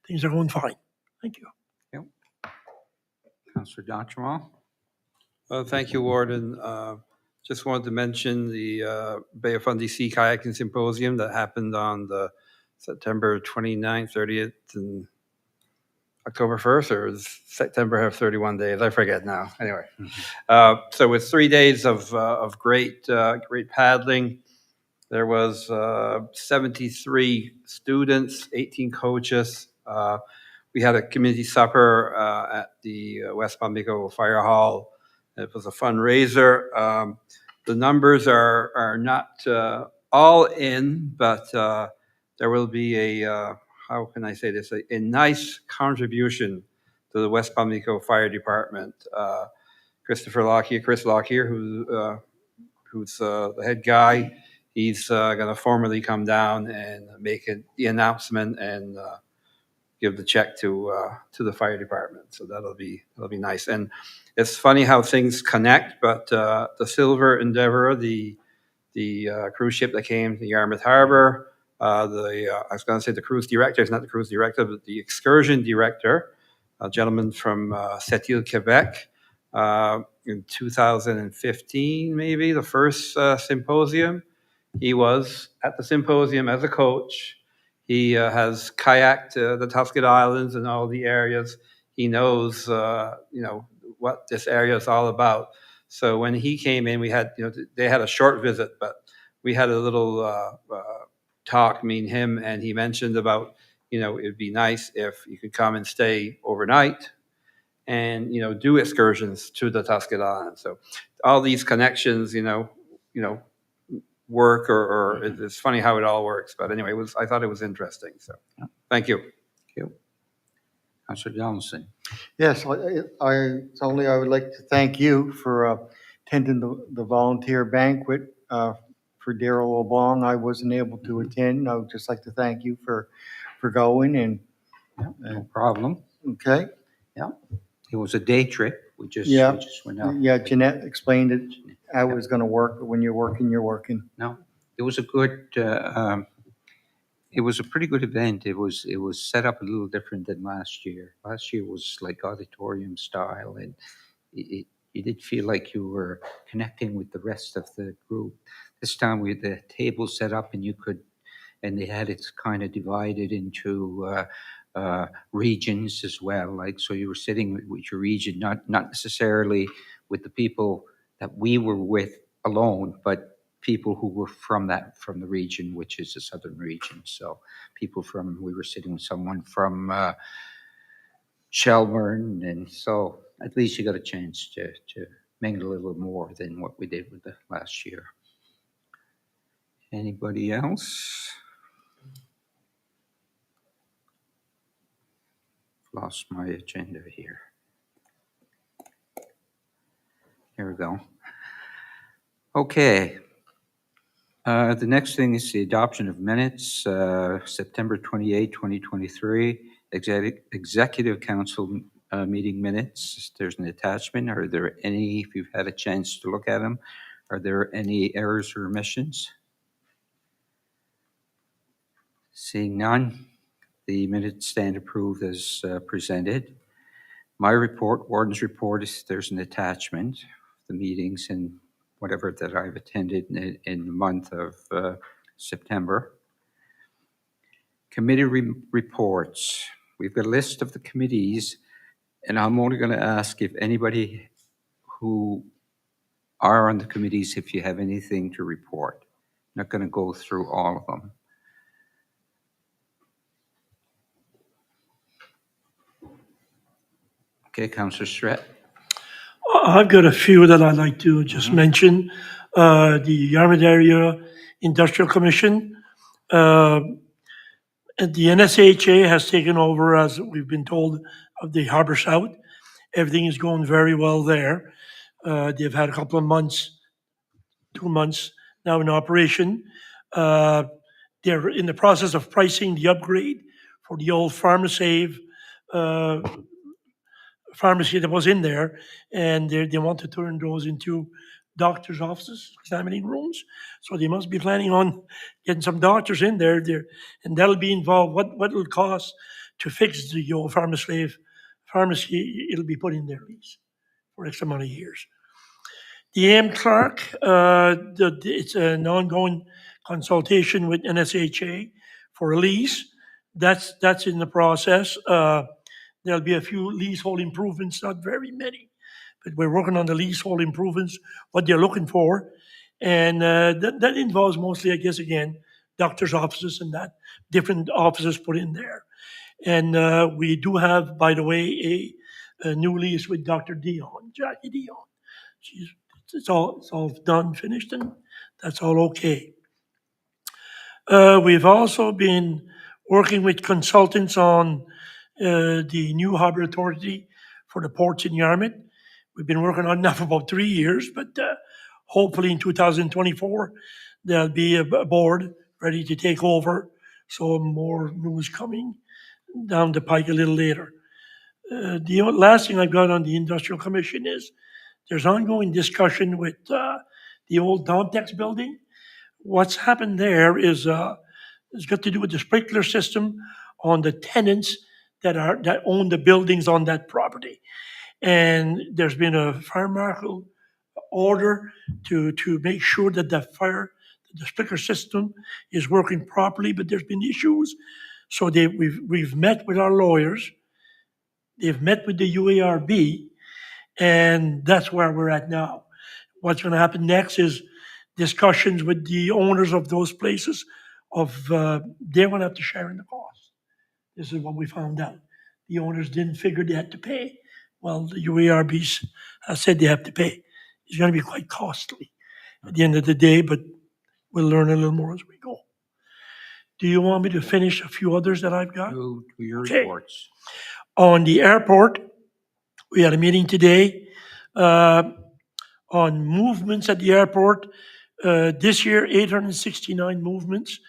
things are going fine. Thank you. Yep. Councillor Dontramont. Thank you, Warden. Just wanted to mention the Bay of Fundy Sea Kayaking Symposium that happened on the September 29th, 30th, and October 1st, or is September have 31 days? I forget now. Anyway, so with 3 days of great paddling, there was 73 students, 18 coaches. we had a community supper at the West Pamlico Fire Hall. It was a fundraiser. The numbers are not all in, but there will be a, how can I say this, a nice contribution to the West Pamlico Fire Department. Chris Lockyer, who's the head guy, he's going to formally come down and make the announcement and give the check to the fire department. So that'll be nice. And it's funny how things connect. But the Silver Endeavor, the cruise ship that came to Yarmouth Harbor, I was going to say the cruise director. It's not the cruise director, but the excursion director, a gentleman from Sept-Îles, Quebec. In 2015, maybe the first symposium, he was at the symposium as a coach. He has kayaked the Tuscan Islands and all the areas. He knows, what this area is all about. So when he came in, we had, they had a short visit, but we had a little talk, me and him, and he mentioned about, it'd be nice if you could come and stay overnight and, do excursions to the Tuscan Islands. So all these connections, work or it's funny how it all works. But anyway, I thought it was interesting. So thank you. Thank you. Councillor Donaldson. Yes, I would like to thank you for attending the volunteer banquet for Darrell LeBlanc. I wasn't able to attend. I would just like to thank you for going and. No problem. Okay. Yeah. It was a day trip. We just went out. Yeah, Jeanette explained it, how it was going to work, but when you're working, you're working. No, it was a good, it was a pretty good event. It was set up a little different than last year. Last year was like auditorium style, and you did feel like you were connecting with the rest of the group. This time we had the table set up, and they had it kind of divided into regions as well. Like, so you were sitting with your region, not necessarily with the people that we were with alone, but people who were from the region, which is the southern region. So we were sitting with someone from Shelburne, and so at least you got a chance to mingle a little more than what we did with the last year. Anybody else? Lost my agenda here. Here we go. Okay. The next thing is the adoption of minutes, September 28, 2023, Executive Council meeting minutes. There's an attachment. Are there any, if you've had a chance to look at them, are there any errors or omissions? Seeing none, the minutes stand approved as presented. My report, Warden's report, is there's an attachment, the meetings and whatever that I've attended in the month of September. Committee reports. We've got a list of the committees, and I'm only going to ask if anybody who are on the committees, if you have anything to report. I'm not going to go through all of them. Okay, Councillor Strat. I've got a few that I'd like to just mention. The Yarmouth Area Industrial Commission. The NSHA has taken over, as we've been told, of the Harbour South. Everything is going very well there. They've had a couple of months, 2 months now in operation. They're in the process of pricing the upgrade for the old PharmaSave pharmacy that was in there, and they want to turn those into doctors' offices, examining rooms. So they must be planning on getting some doctors in there, and that'll be involved. What it'll cost to fix the old PharmaSave pharmacy, it'll be put in their lease for X amount of years. The AM Clark, it's an ongoing consultation with NSHA for a lease. That's in the process. There'll be a few leasehold improvements, not very many, but we're working on the leasehold improvements, what they're looking for. And that involves mostly, I guess, again, doctor's offices and that, different offices put in there. And we do have, by the way, a new lease with Dr. Dion, Jackie Dion. She's, it's all done, finished, and that's all okay. We've also been working with consultants on the new harbor authority for the ports in Yarmouth. We've been working on that for about 3 years, but hopefully in 2024, there'll be a board ready to take over. So more news coming down the pike a little later. The last thing I've got on the Industrial Commission is there's ongoing discussion with the old Domtex building. What's happened there is it's got to do with the sprinkler system on the tenants that own the buildings on that property. And there's been a fire marshal order to make sure that the sprinkler system is working properly, but there's been issues. So we've met with our lawyers. They've met with the UARB, and that's where we're at now. What's going to happen next is discussions with the owners of those places they're going to have to share in the cost. This is what we found out. The owners didn't figure they had to pay. Well, the UARB has said they have to pay. It's going to be quite costly at the end of the day, but we'll learn a little more as we go. Do you want me to finish a few others that I've got? To your Okay. reports. On the airport, we had a meeting today on movements at the airport. This year, 869 movements,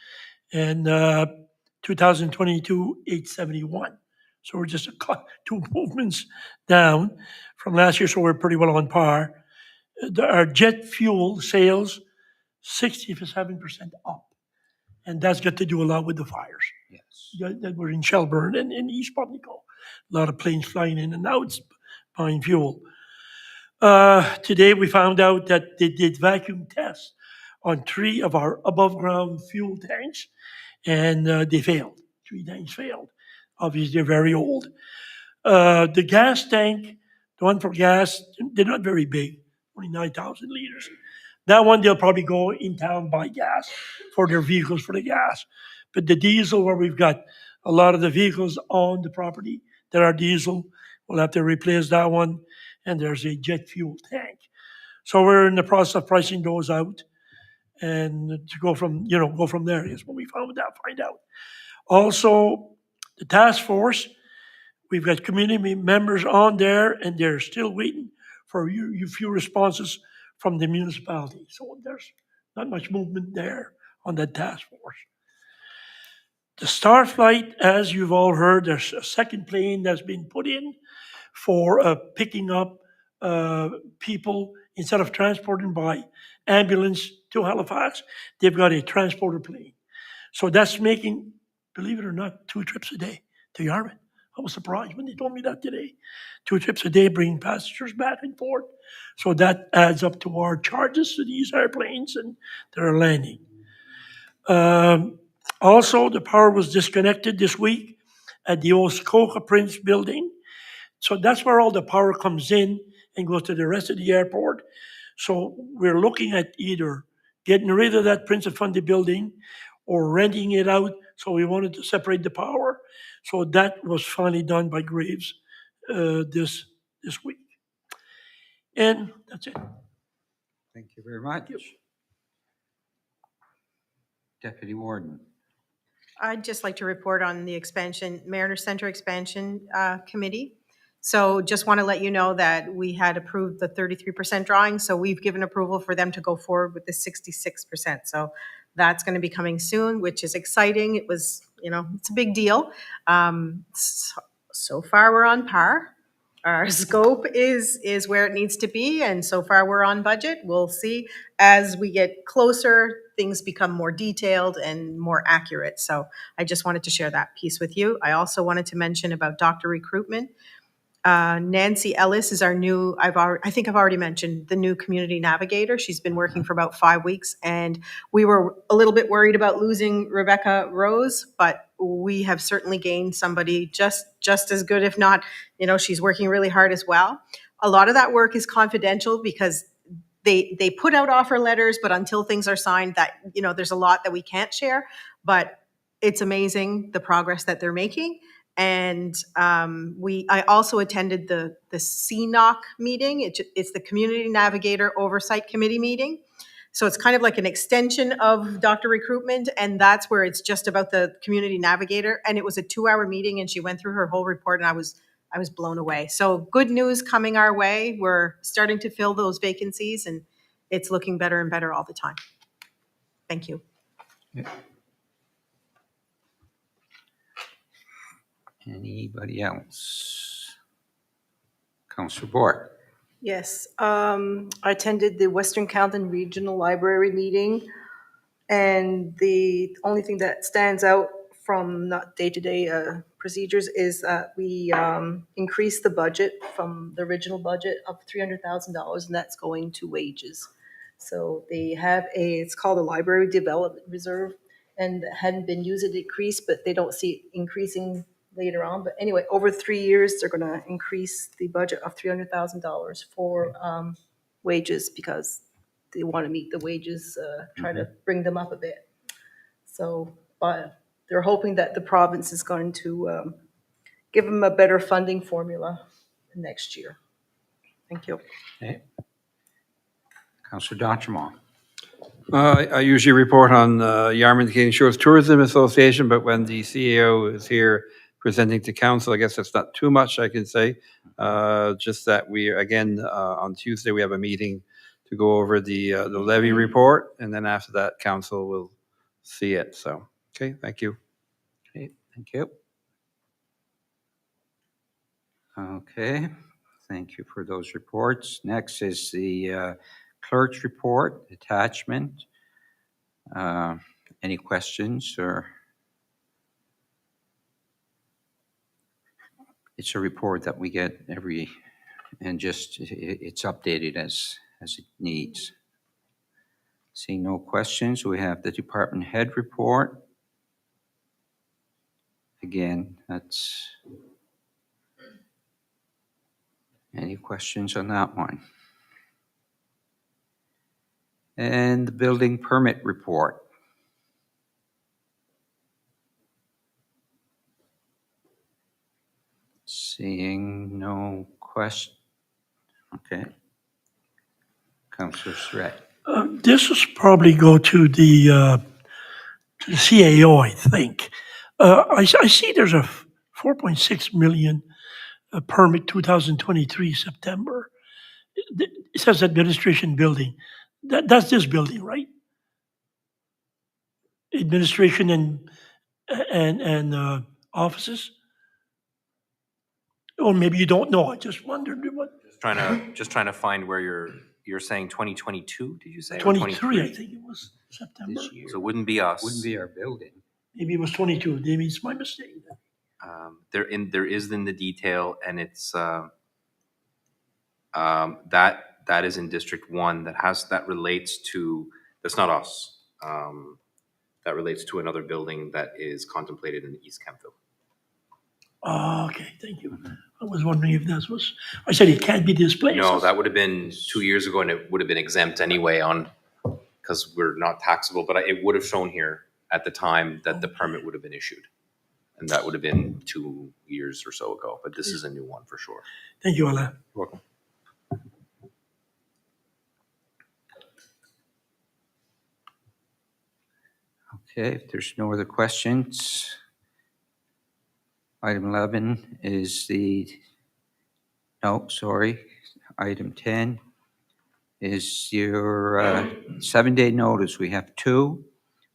and 2022, 871. So we're just two movements down from last year, so we're pretty well on par. Our jet fuel sales, 67% up, and that's got to do a lot with the fires Yes. that were in Shelburne and in East Pubnico. A lot of planes flying in and out buying fuel. Today we found out that they did vacuum tests on 3 of our above ground fuel tanks, and they failed. 3 tanks failed. Obviously, they're very old. The gas tank, the one for gas, they're not very big, only 9,000 liters. That one, they'll probably go in town buy gas for their vehicles for the gas. But the diesel, where we've got a lot of the vehicles on the property that are diesel, we'll have to replace that one. And there's a jet fuel tank. So we're in the process of pricing those out, and to go from there is what we find out. Also, the task force, we've got community members on there, and they're still waiting for a few responses from the municipality. So there's not much movement there on that task force. The Star Flight, as you've all heard, there's a second plane that's been put in for picking up people instead of transporting by ambulance to Halifax. They've got a transporter plane. So that's making, believe it or not, 2 trips a day to Yarmouth. I was surprised when they told me that today. 2 trips a day bringing passengers back and forth. So that adds up to our charges to these airplanes and that are landing. Also, the power was disconnected this week at the old Skoka Prince building. So that's where all the power comes in and goes to the rest of the airport. So we're looking at either getting rid of that Prince of Fundy building or renting it out. So we wanted to separate the power. So that was finally done by Graves this week. And that's it. Thank you very much. Deputy Warden. I'd just like to report on the Mariner Center Expansion Committee. So just want to let you know that we had approved the 33% drawing, so we've given approval for them to go forward with the 66%. So that's going to be coming soon, which is exciting. It was, it's a big deal. So far we're on par. Our scope is where it needs to be, and so far we're on budget. We'll see as we get closer, things become more detailed and more accurate. So I just wanted to share that piece with you. I also wanted to mention about doctor recruitment. Nancy Ellis is our new, I think I've already mentioned, the new community navigator. She's been working for about 5 weeks, and we were a little bit worried about losing Rebecca Rose, but we have certainly gained somebody just as good, if not, she's working really hard as well. A lot of that work is confidential because they put out offer letters, but until things are signed, that there's a lot that we can't share. But it's amazing the progress that they're making. And I also attended the CNOC meeting. It's the Community Navigator Oversight Committee meeting. So it's kind of like an extension of doctor recruitment, and that's where it's just about the community navigator. And it was a 2-hour meeting, and she went through her whole report, and I was blown away. So good news coming our way. We're starting to fill those vacancies, and it's looking better and better all the time. Thank you. Anybody else? Councillor Bork. Yes, I attended the Western Carleton Regional Library meeting, and the only thing that stands out from not day-to-day procedures is that we increased the budget from the original budget of $300,000, and that's going to wages. So they have it's called a Library Development Reserve, and it hadn't been used, it decreased, but they don't see it increasing later on. But anyway, over 3 years, they're going to increase the budget of $300,000 for wages, because they want to meet the wages, try to bring them up a bit. So, but they're hoping that the province is going to give them a better funding formula next year. Thank you. Okay. Councillor Donchamon. I usually report on Yarmouth King Shores Tourism Association, but when the CEO is here presenting to council, I guess that's not too much I can say. Just that we, again, on Tuesday, we have a meeting to go over the levy report, and then after that, council will see it. So, okay, thank you. Okay, thank you. Okay, thank you for those reports. Next is the clerk's report, attachment. Any questions or? It's a report that we get and just it's updated as it needs. Seeing no questions, we have the department head report. Again, that's, any questions on that one? And the building permit report. Seeing no question. Okay. Councillor Surratt. This is probably go to the CAO, I think. I see there's a 4.6 million permit 2023 September. It says administration building. That's this building, right? Administration and offices? Or maybe you don't know. I just wondered what. Just trying to find where you're saying 2022, did you say? Or 23, I think it was September. This year. So it wouldn't be us. Wouldn't be our building. Maybe it was 22. Maybe it's my mistake. There is in the detail, and it's that is in District 1. That relates to, that's not us. That relates to another building that is contemplated in East Kempville. Oh, okay, thank you. I was wondering if that was, I said it can't be displaced. No, that would have been 2 years ago, and it would have been exempt anyway because we're not taxable, but it would have shown here at the time that the permit would have been issued. And that would have been 2 years or so ago, but this is a new one for sure. Thank you, Alain. You're welcome. Okay, if there's no other questions, item 11 is item 10 is your 7-day notice. We have two.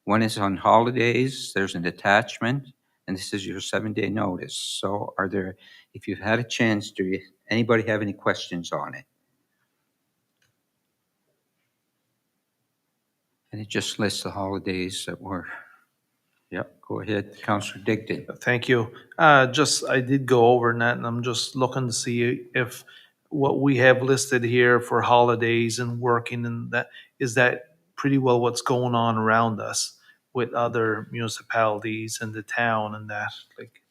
One is on holidays, there's an attachment, and this is your 7-day notice. So if you've had a chance, anybody have any questions on it? And it just lists the holidays that were, yep, go ahead, Councillor Digdon. Thank you. I did go over that, and I'm just looking to see if what we have listed here for holidays and working and that, is that pretty well what's going on around us with other municipalities and the town and that, like.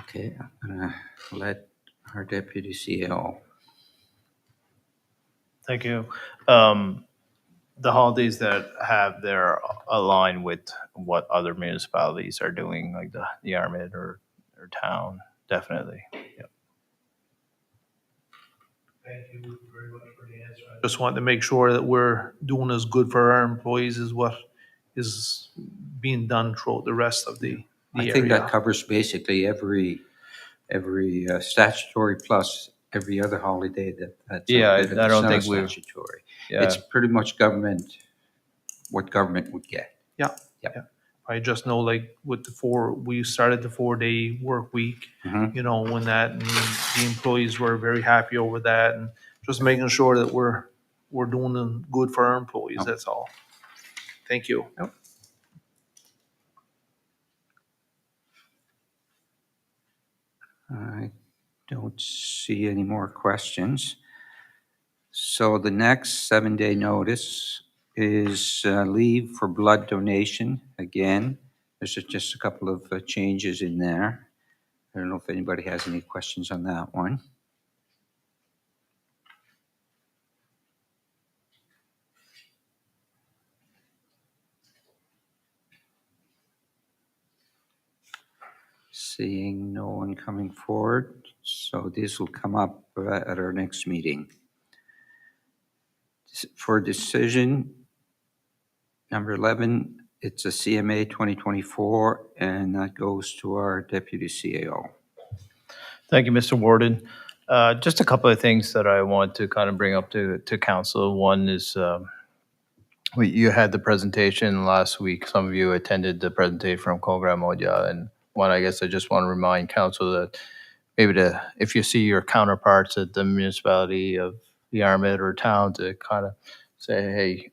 Okay, I'm gonna let our deputy CEO. Thank you. the holidays that have their align with what other municipalities are doing, like the Armid or town, definitely. Yep. Thank you very much for the answer. I just wanted to make sure that we're doing as good for our employees as what is being done throughout the rest of the I think that area. covers basically every statutory plus every other holiday that's Yeah, out there I that's don't not think we. statutory. Yeah. It's pretty much government, what government would get. Yeah. Yep. Yeah. I just know, like, with we started the 4-day work week, Mhm. you know, when that, and the employees were very happy over that, and just making sure that we're doing good for our employees, Yep. that's all. Thank you. I don't see any more questions. So the next 7-day notice is leave for blood donation. Again, there's just a couple of changes in there. I don't know if anybody has any questions on that one. Seeing no one coming forward, so this will come up at our next meeting. For decision number 11, it's a CMA 2024, and that goes to our deputy CAO. Thank you, Mr. Warden. Just a couple of things that I want to kind of bring up to council. One is you had the presentation last week. Some of you attended the presentation from Kogra Moja. And one, I guess I just want to remind council that maybe if you see your counterparts at the municipality of the Armid or town, to kind of say, hey,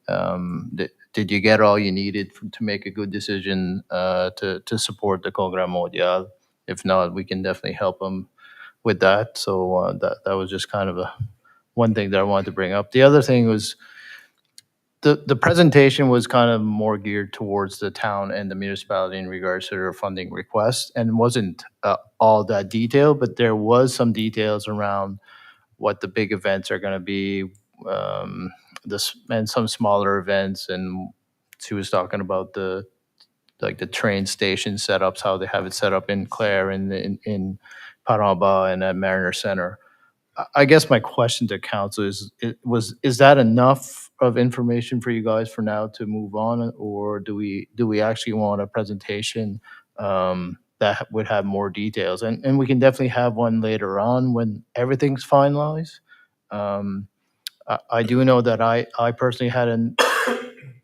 did you get all you needed to make a good decision to support the Kogra Moja? If not, we can definitely help them with that. So that was just kind of one thing that I wanted to bring up. The other thing was the presentation was kind of more geared towards the town and the municipality in regards to their funding request, and wasn't all that detailed, but there was some details around what the big events are going to be, and some smaller events. And she was talking about the train station setups, how they have it set up in Clare and in Paramba and at Mariner Center. I guess my question to council is that enough of information for you guys for now to move on, or do we actually want a presentation that would have more details? And we can definitely have one later on when everything's finalized. I do know that I personally had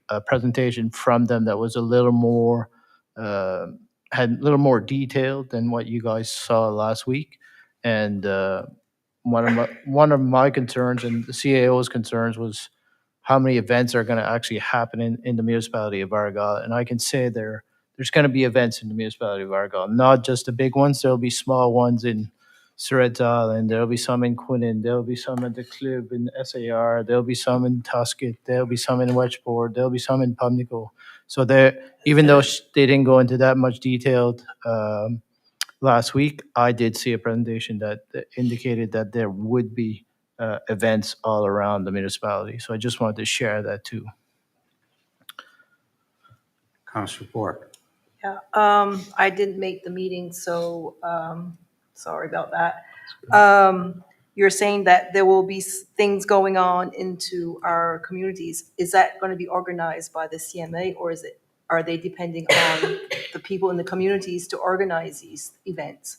a presentation from them that was a little more had a little more detailed than what you guys saw last week. And one of my concerns and the CAO's concerns was how many events are going to actually happen in the municipality of Argyle. And I can say there's going to be events in the municipality of Argyle, not just the big ones. There'll be small ones in Surrey Island. There'll be some in Quinnan. There'll be some at the club in SAR. There'll be some in Tusket. There'll be some in Wedgeport. There'll be some in Pumlico. So even though they didn't go into that much detail last week, I did see a presentation that indicated that there would be events all around the municipality. So I just wanted to share that too. Councilor Bork. Yeah, I didn't make the meeting, so sorry about that. You're saying that there will be things going on into our communities. Is that going to be organized by the CMA, or are they depending on the people in the communities to organize these events?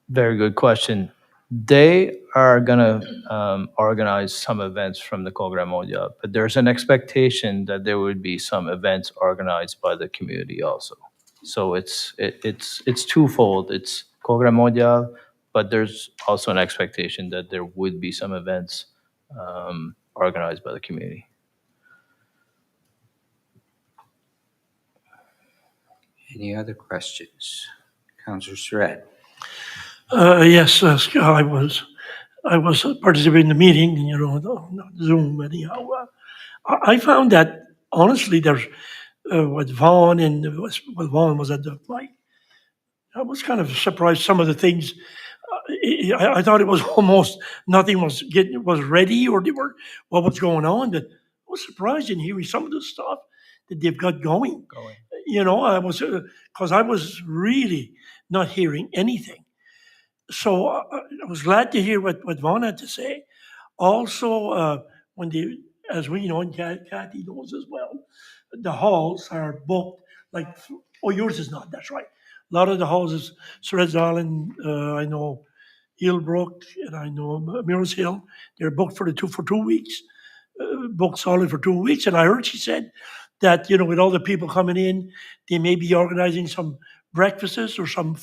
Very good question. They are going to organize some events from the Kogra Moja, but there's an expectation that there would be some events organized by the community also. So it's twofold. It's Kogra Moja, but there's also an expectation that there would be some events organized by the community. Any other questions? Councilor Surratt. Yes, I was participating in the meeting, the Zoom anyhow. I found that honestly, there's what Vaughn was at the mic. I was kind of surprised some of the things. I thought it was almost nothing was ready, or what was going on. But was surprised in hearing some of the stuff that they've got going. I was, because I was really not hearing anything. So I was glad to hear what Vaughn had to say. Also, when they, as we know, and Kathy knows as well, the halls are booked. Like, oh, yours is not. That's right. A lot of the halls is Surrey's Island. I know Hillbrook, and I know Mirrors Hill. They're booked for 2 weeks. Booked solid for 2 weeks. And I heard she said that with all the people coming in, they may be organizing some breakfasts or some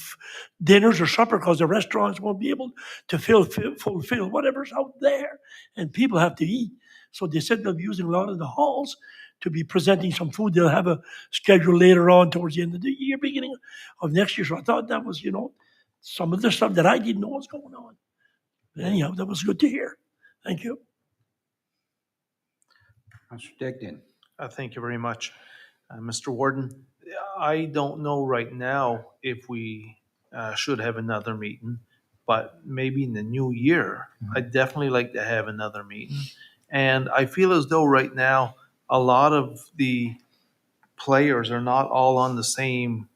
dinners or supper because the restaurants won't be able to fulfill whatever's out there, and people have to eat. So they said they'll be using a lot of the halls to be presenting some food. They'll have a schedule later on towards the end of the year, beginning of next year. So I thought that was, some of the stuff that I didn't know was going on. But anyhow, that was good to hear. Thank you. Councillor Digdon. Thank you very much. Mr. Warden, I don't know right now if we should have another meeting, but maybe in the new year, I'd definitely like to have another meeting. And I feel as though right now, a lot of the players are not all on the same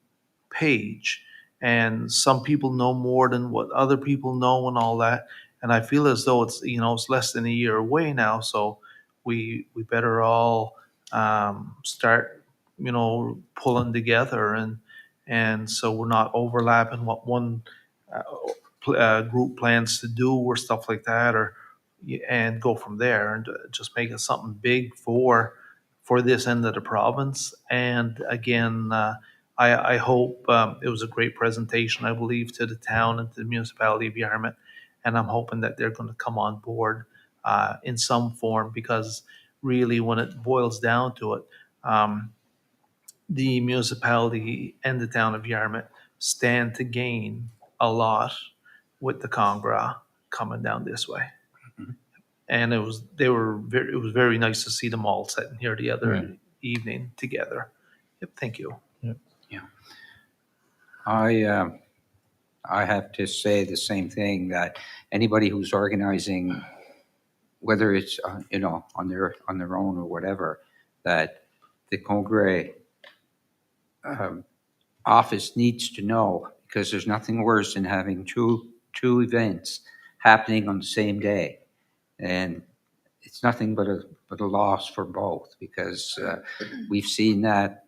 page. And some people know more than what other people know and all that. And I feel as though it's less than a year away now. So we better all start, pulling together, and so we're not overlapping what one group plans to do or stuff like that, and go from there, and just make it something big for this end of the province. And again, I hope it was a great presentation, I believe, to the town and to the municipality of Yarmouth, and I'm hoping that they're going to come on board in some form, because really, when it boils down to it, the municipality and the town of Yarmouth stand to gain a lot with the Congra coming down this way. And it was very nice to see them all sitting here the other evening together. Yep, thank you. I have to say the same thing, that anybody who's organizing, whether it's on their own or whatever, that the Congrès office needs to know, because there's nothing worse than having two events happening on the same day, and it's nothing but a loss for both, because we've seen that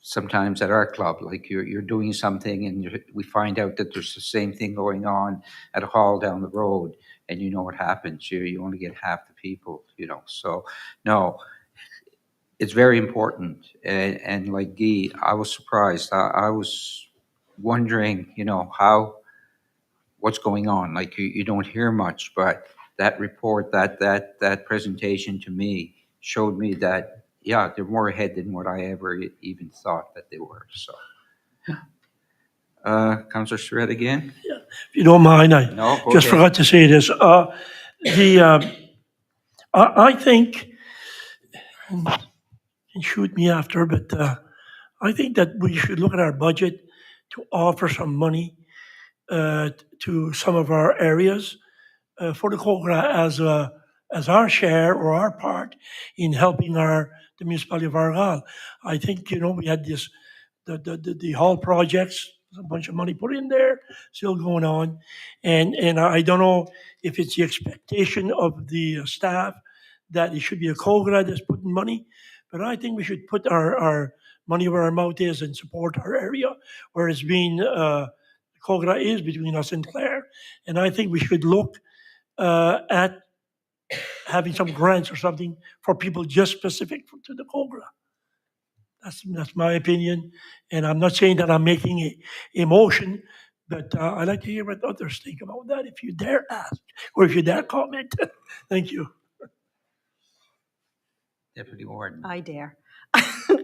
sometimes at our club. Like you're doing something and we find out that there's the same thing going on at a hall down the road, and you know what happens. You only get half the people, So no, it's very important. And like Guy, I was surprised. I was wondering, what's going on. Like you don't hear much, but that report, that presentation to me showed me that, yeah, they're more ahead than what I ever even thought that they were. So, Councillor Surratt again? Yeah, if you don't mind, I No, go just ahead. forgot to say this. I think, and shoot me after, but I think that we should look at our budget to offer some money to some of our areas for the COGRA as our share or our part in helping the municipality of Argyle. I think, we had the hall projects, a bunch of money put in there, still going on. And I don't know if it's the expectation of the staff that it should be a COGRA that's putting money, but I think we should put our money where our mouth is and support our area, where it's being, COGRA is between us and Clare. And I think we should look at having some grants or something for people just specific to the COGRA. That's my opinion, and I'm not saying that I'm making a motion, but I'd like to hear what others think about that, if you dare ask, or if you dare comment. Thank you. Deputy Warden. I dare.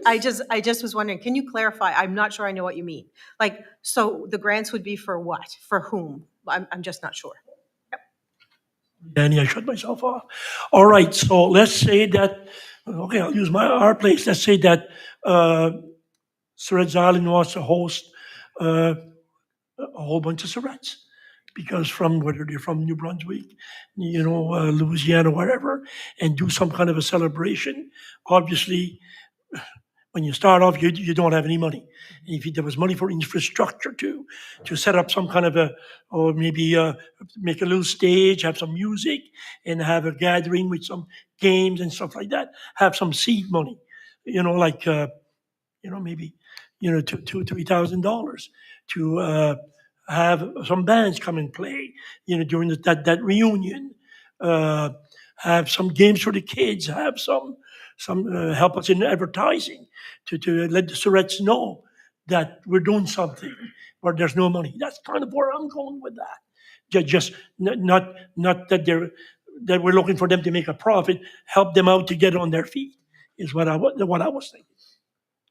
I just was wondering, can you clarify? I'm not sure I know what you mean. Like, so the grants would be for what? For whom? I'm just not sure. Danny, I shut myself off. All right, so let's say that, okay, I'll use our place. Let's say that Surrey's Island wants to host a whole bunch of Surrettes. because from whether they're from New Brunswick, Louisiana, wherever, and do some kind of a celebration. Obviously, when you start off, you don't have any money. And if there was money for infrastructure to set up some kind of or maybe make a little stage, have some music, and have a gathering with some games and stuff like that, have some seed money, like, maybe, $2,000, $3,000 to have some bands come and play, during that reunion. Uh, have some games for the kids, have some help us in advertising to let the Surrettes know that we're doing something where there's no money. That's kind of where I'm going with that. Just not that we're looking for them to make a profit. Help them out to get on their feet is what I was thinking.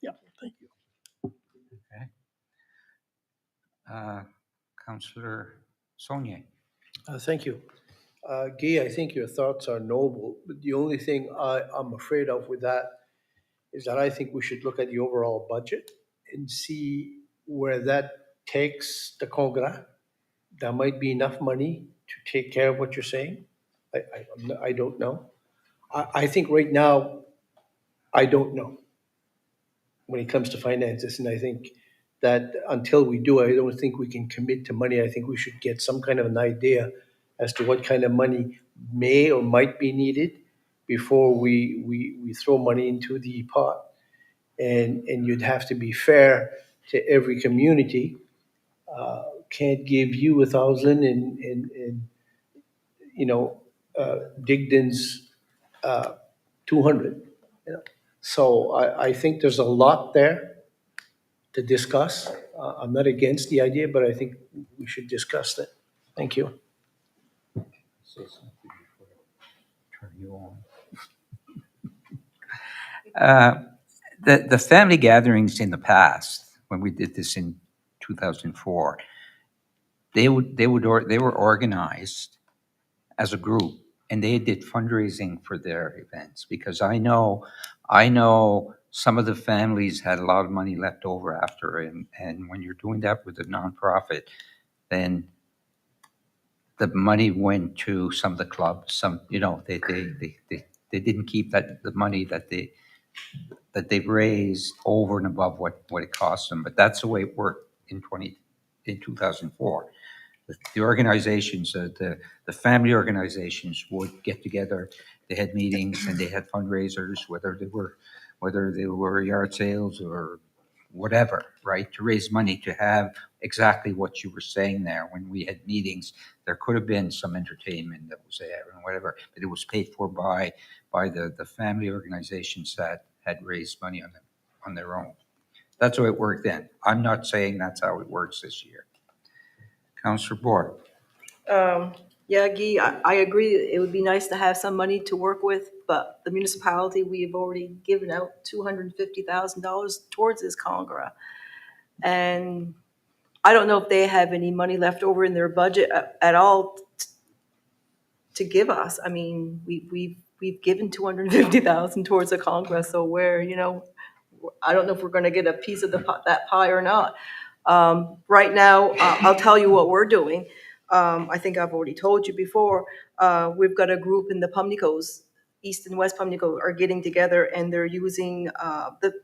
Yeah, thank you. Okay. Councillor Saulnier. Thank you. Guy, I think your thoughts are noble, but the only thing I'm afraid of with that is that I think we should look at the overall budget and see where that takes the Congrès. There might be enough money to take care of what you're saying. I don't know. I think right now, I don't know when it comes to finances, and I think that until we do, I don't think we can commit to money. I think we should get some kind of an idea as to what kind of money may or might be needed before we throw money into the pot. And you'd have to be fair to every community. Can't give you 1,000 and Digdon's 200. So I think there's a lot there to discuss. I'm not against the idea, but I think we should discuss that. Thank you. Say something before I turn you on. The family gatherings in the past, when we did this in 2004, they were organized as a group, and they did fundraising for their events, because I know some of the families had a lot of money left over after, and when you're doing that with a nonprofit, then the money went to some of the clubs. Some, they didn't keep the money that they raised over and above what it cost them. But that's the way it worked in 2004. The organizations, the family organizations would get together. They had meetings and they had fundraisers, whether they were yard sales or whatever, right, to raise money to have exactly what you were saying there. When we had meetings, there could have been some entertainment that was there and whatever, but it was paid for by the family organizations that had raised money on their own. That's how it worked then. I'm not saying that's how it works this year. Councillor Bohr. Yeah, Guy, I agree. It would be nice to have some money to work with, but the municipality, we have already given out $250,000 towards this Congrès. And I don't know if they have any money left over in their budget at all to give us. I mean, we've given $250,000 towards the Congress, so I don't know if we're going to get a piece of that pie or not. Right now, I'll tell you what we're doing. I think I've already told you before. We've got a group in the Pumnicos, East and West Pumnico, are getting together, and they're using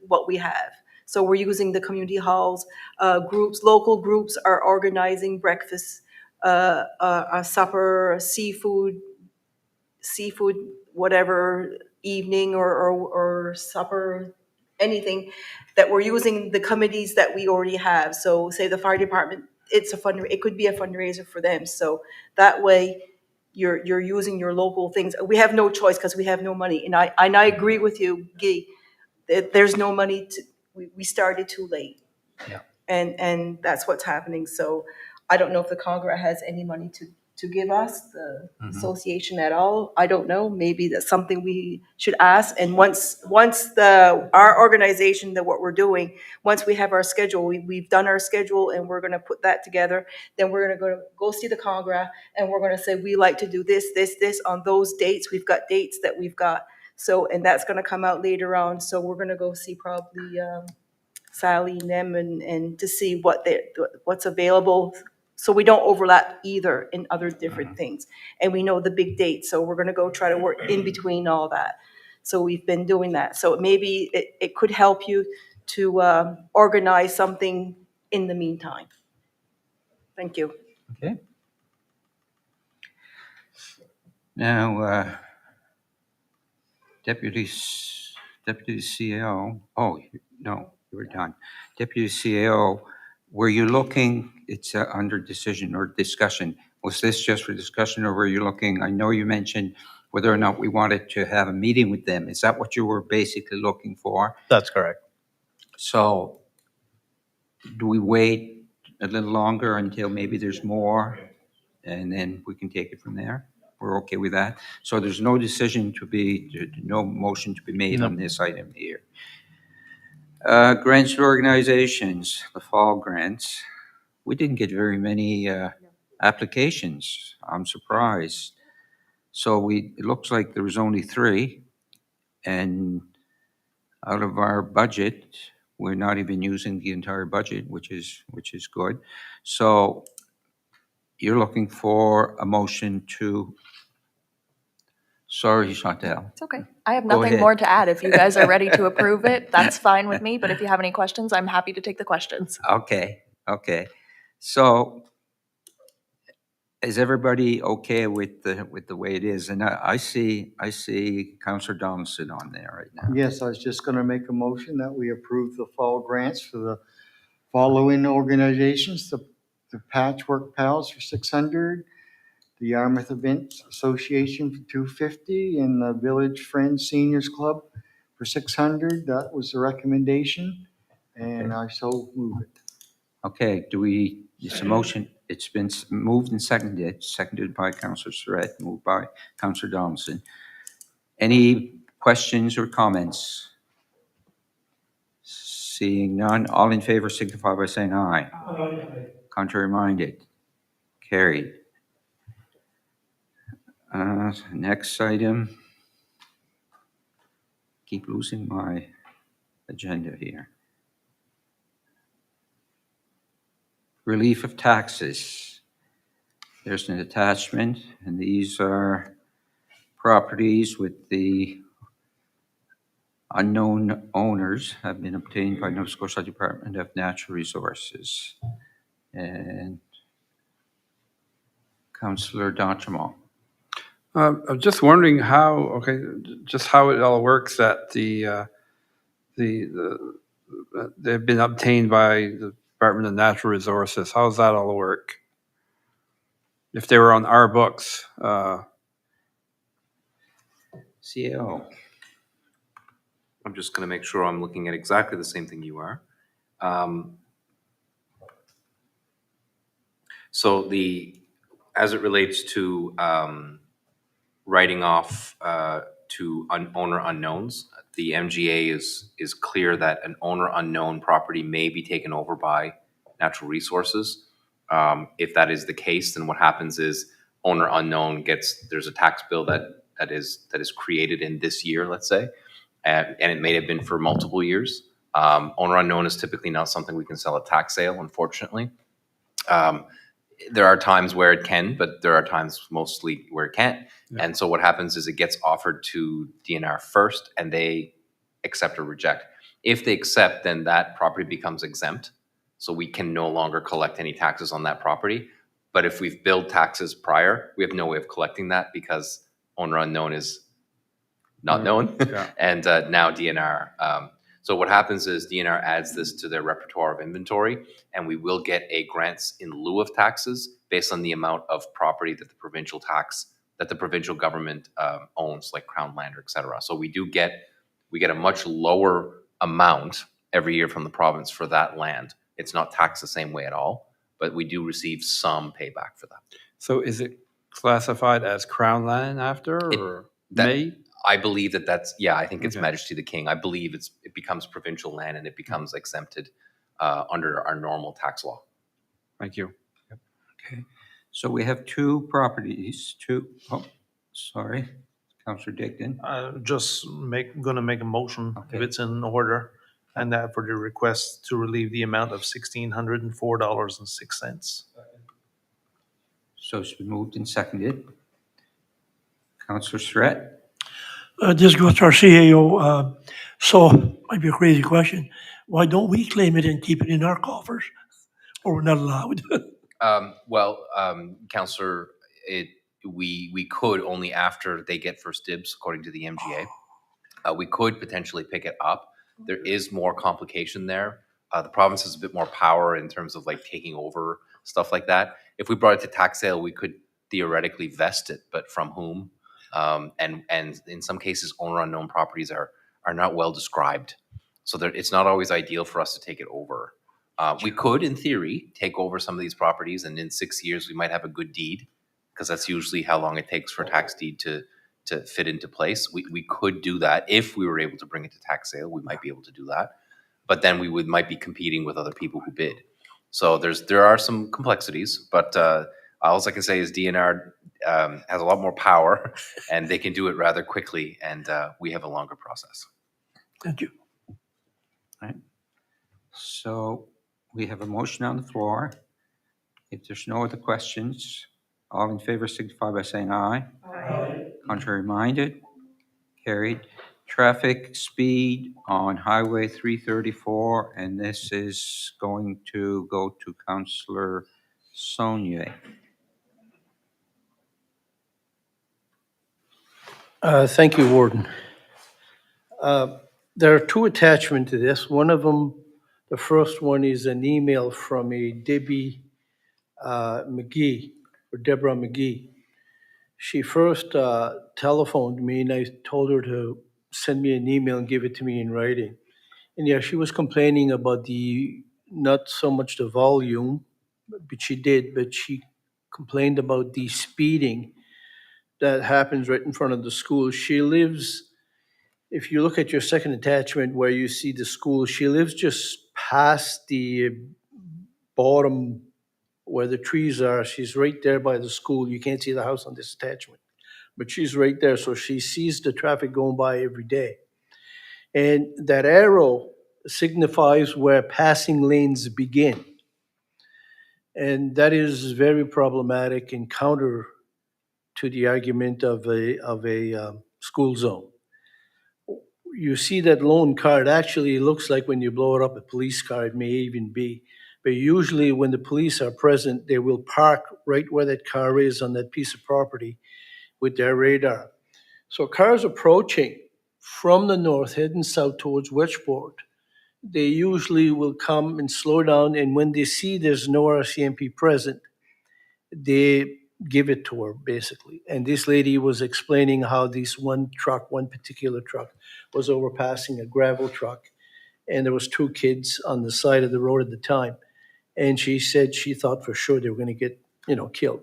what we have. So we're using the community halls. Local groups are organizing breakfast, a supper, a seafood, whatever, evening or supper, anything, that we're using the committees that we already have. So say the fire department, it could be a fundraiser for them. So that way you're using your local things. We have no choice because we have no money. And I agree with you, Guy, that there's no money we started too late. Yeah. And that's what's happening. So I don't know if the Congress has any money to give us, the association, at all. I don't know. Maybe that's something we should ask. And once our organization, what we're doing, once we have our schedule, we've done our schedule and we're going to put that together. Then we're going to go see the Congress and we're going to say, we like to do this on those dates. We've got dates that we've got. So, and that's going to come out later on. So we're going to go see probably Sally and them and to see what's available so we don't overlap either in other different things. And we know the big dates, so we're gonna go try to work in between all that. So we've been doing that. So maybe it could help you to organize something in the meantime. Thank you. Okay. Now, Deputy CAO, oh, no, you were done. Deputy CAO, were you looking, it's under decision or discussion, was this just for discussion or were you looking, I know you mentioned whether or not we wanted to have a meeting with them. Is that what you were basically looking for? That's correct. So do we wait a little longer until maybe there's more and then we can take it from there? We're okay with that? So there's no decision to be, no motion to be made on this item here. Grants to organizations, the fall grants. We didn't get very many applications. I'm surprised. So it looks like there was only 3. And out of our budget, we're not even using the entire budget, which is good. So you're looking for a motion to, sorry, Chantal. It's okay. I have Go nothing ahead. more to add. If you guys are ready to approve it, that's fine with me. But if you have any questions, I'm happy to take the questions. Okay. So is everybody okay with the way it is? And I see Councillor Donaldson on there right now. Yes, I was just going to make a motion that we approve the fall grants for the following organizations: the Patchwork Pals for 600, the Yarmouth Events Association for 250, and the Village Friends Seniors Club for 600. That was the recommendation, and I so move it. Okay, it's a motion, it's been moved and seconded by Councillor Surratt, moved by Councillor Donaldson. Any questions or comments? Seeing none, all in favor signify by saying aye. Aye. Contrary minded, carried. Next item. Keep losing my agenda here. Relief of taxes. There's an attachment, and these are properties with the unknown owners have been obtained by Nova Scotia Department of Natural Resources. And Councillor D'Entremont. I'm just wondering how it all works that they've been obtained by the Department of Natural Resources. How does that all work? If they were on our books, CO. I'm just going to make sure I'm looking at exactly the same thing you are. So as it relates to writing off to owner unknowns, the MGA is clear that an owner unknown property may be taken over by natural resources. If that is the case, then what happens is owner unknown there's a tax bill that is created in this year, let's say, and it may have been for multiple years. Owner unknown is typically not something we can sell at tax sale, unfortunately. There are times where it can, but there are times mostly where it can't. Yeah. And so what happens is it gets offered to DNR first, and they accept or reject. If they accept, then that property becomes exempt. So we can no longer collect any taxes on that property. But if we've billed taxes prior, we have no way of collecting that because owner unknown is not known. Yeah. And now DNR. So what happens is DNR adds this to their repertoire of inventory, and we will get a grants in lieu of taxes based on the amount of property that the provincial government owns, like Crown land, et cetera. So we get a much lower amount every year from the province for that land. It's not taxed the same way at all, but we do receive some payback for that. So is it classified as Crown land after, or may? I believe I think it's Majesty the King. I believe it becomes provincial land and it becomes exempted under our normal tax law. Thank you. Yep. Okay. So we have 2 properties, sorry, Councillor Digdon. Gonna make a motion if it's in order, and that for the request to relieve the amount of $1,604.06. So it's been moved and seconded. Counselor Surratt? This goes to our CAO. So, might be a crazy question. Why don't we claim it and keep it in our coffers? Or we're not allowed? Counselor, we could only after they get first dibs, according to the MGA. We could potentially pick it up. There is more complication there. The province has a bit more power in terms of like taking over stuff like that. If we brought it to tax sale, we could theoretically vest it, but from whom? And in some cases, owner unknown properties are not well described, so it's not always ideal for us to take it over. We could, in theory, take over some of these properties, and in 6 years we might have a good deed, because that's usually how long it takes for a tax deed to fit into place. We could do that if we were able to bring it to tax sale. We might be able to do that, but then we might be competing with other people who bid. So there are some complexities, but all I can say is DNR has a lot more power, and they can do it rather quickly, and we have a longer process. Thank you. Right. So we have a motion on the floor. If there's no other questions, all in favor signify by saying aye. Aye. Contrary minded? Carried. Traffic speed on Highway 334, and this is going to go to Councillor Saunier. Thank you, Warden. There are two attachments to this. One of them, the first one is an email from a Debbie McGee, or Deborah McGee. She first telephoned me, and I told her to send me an email and give it to me in writing. And yeah, she was complaining about not so much the volume, but she complained about the speeding that happens right in front of the school. She lives, if you look at your second attachment where you see the school, she lives just past the bottom where the trees are. She's right there by the school. You can't see the house on this attachment, but she's right there. So she sees the traffic going by every day. And that arrow signifies where passing lanes begin. And that is very problematic and counter to the argument of a school zone. You see that lone car, it actually looks like when you blow it up, a police car, it may even be. But usually when the police are present, they will park right where that car is on that piece of property with their radar. So cars approaching from the north, heading south towards Wedgeport, they usually will come and slow down, and when they see there's no RCMP present, they give it to her, basically. And this lady was explaining how this one particular truck, was overpassing a gravel truck, and there was two kids on the side of the road at the time. And she said she thought for sure they were going to get, killed.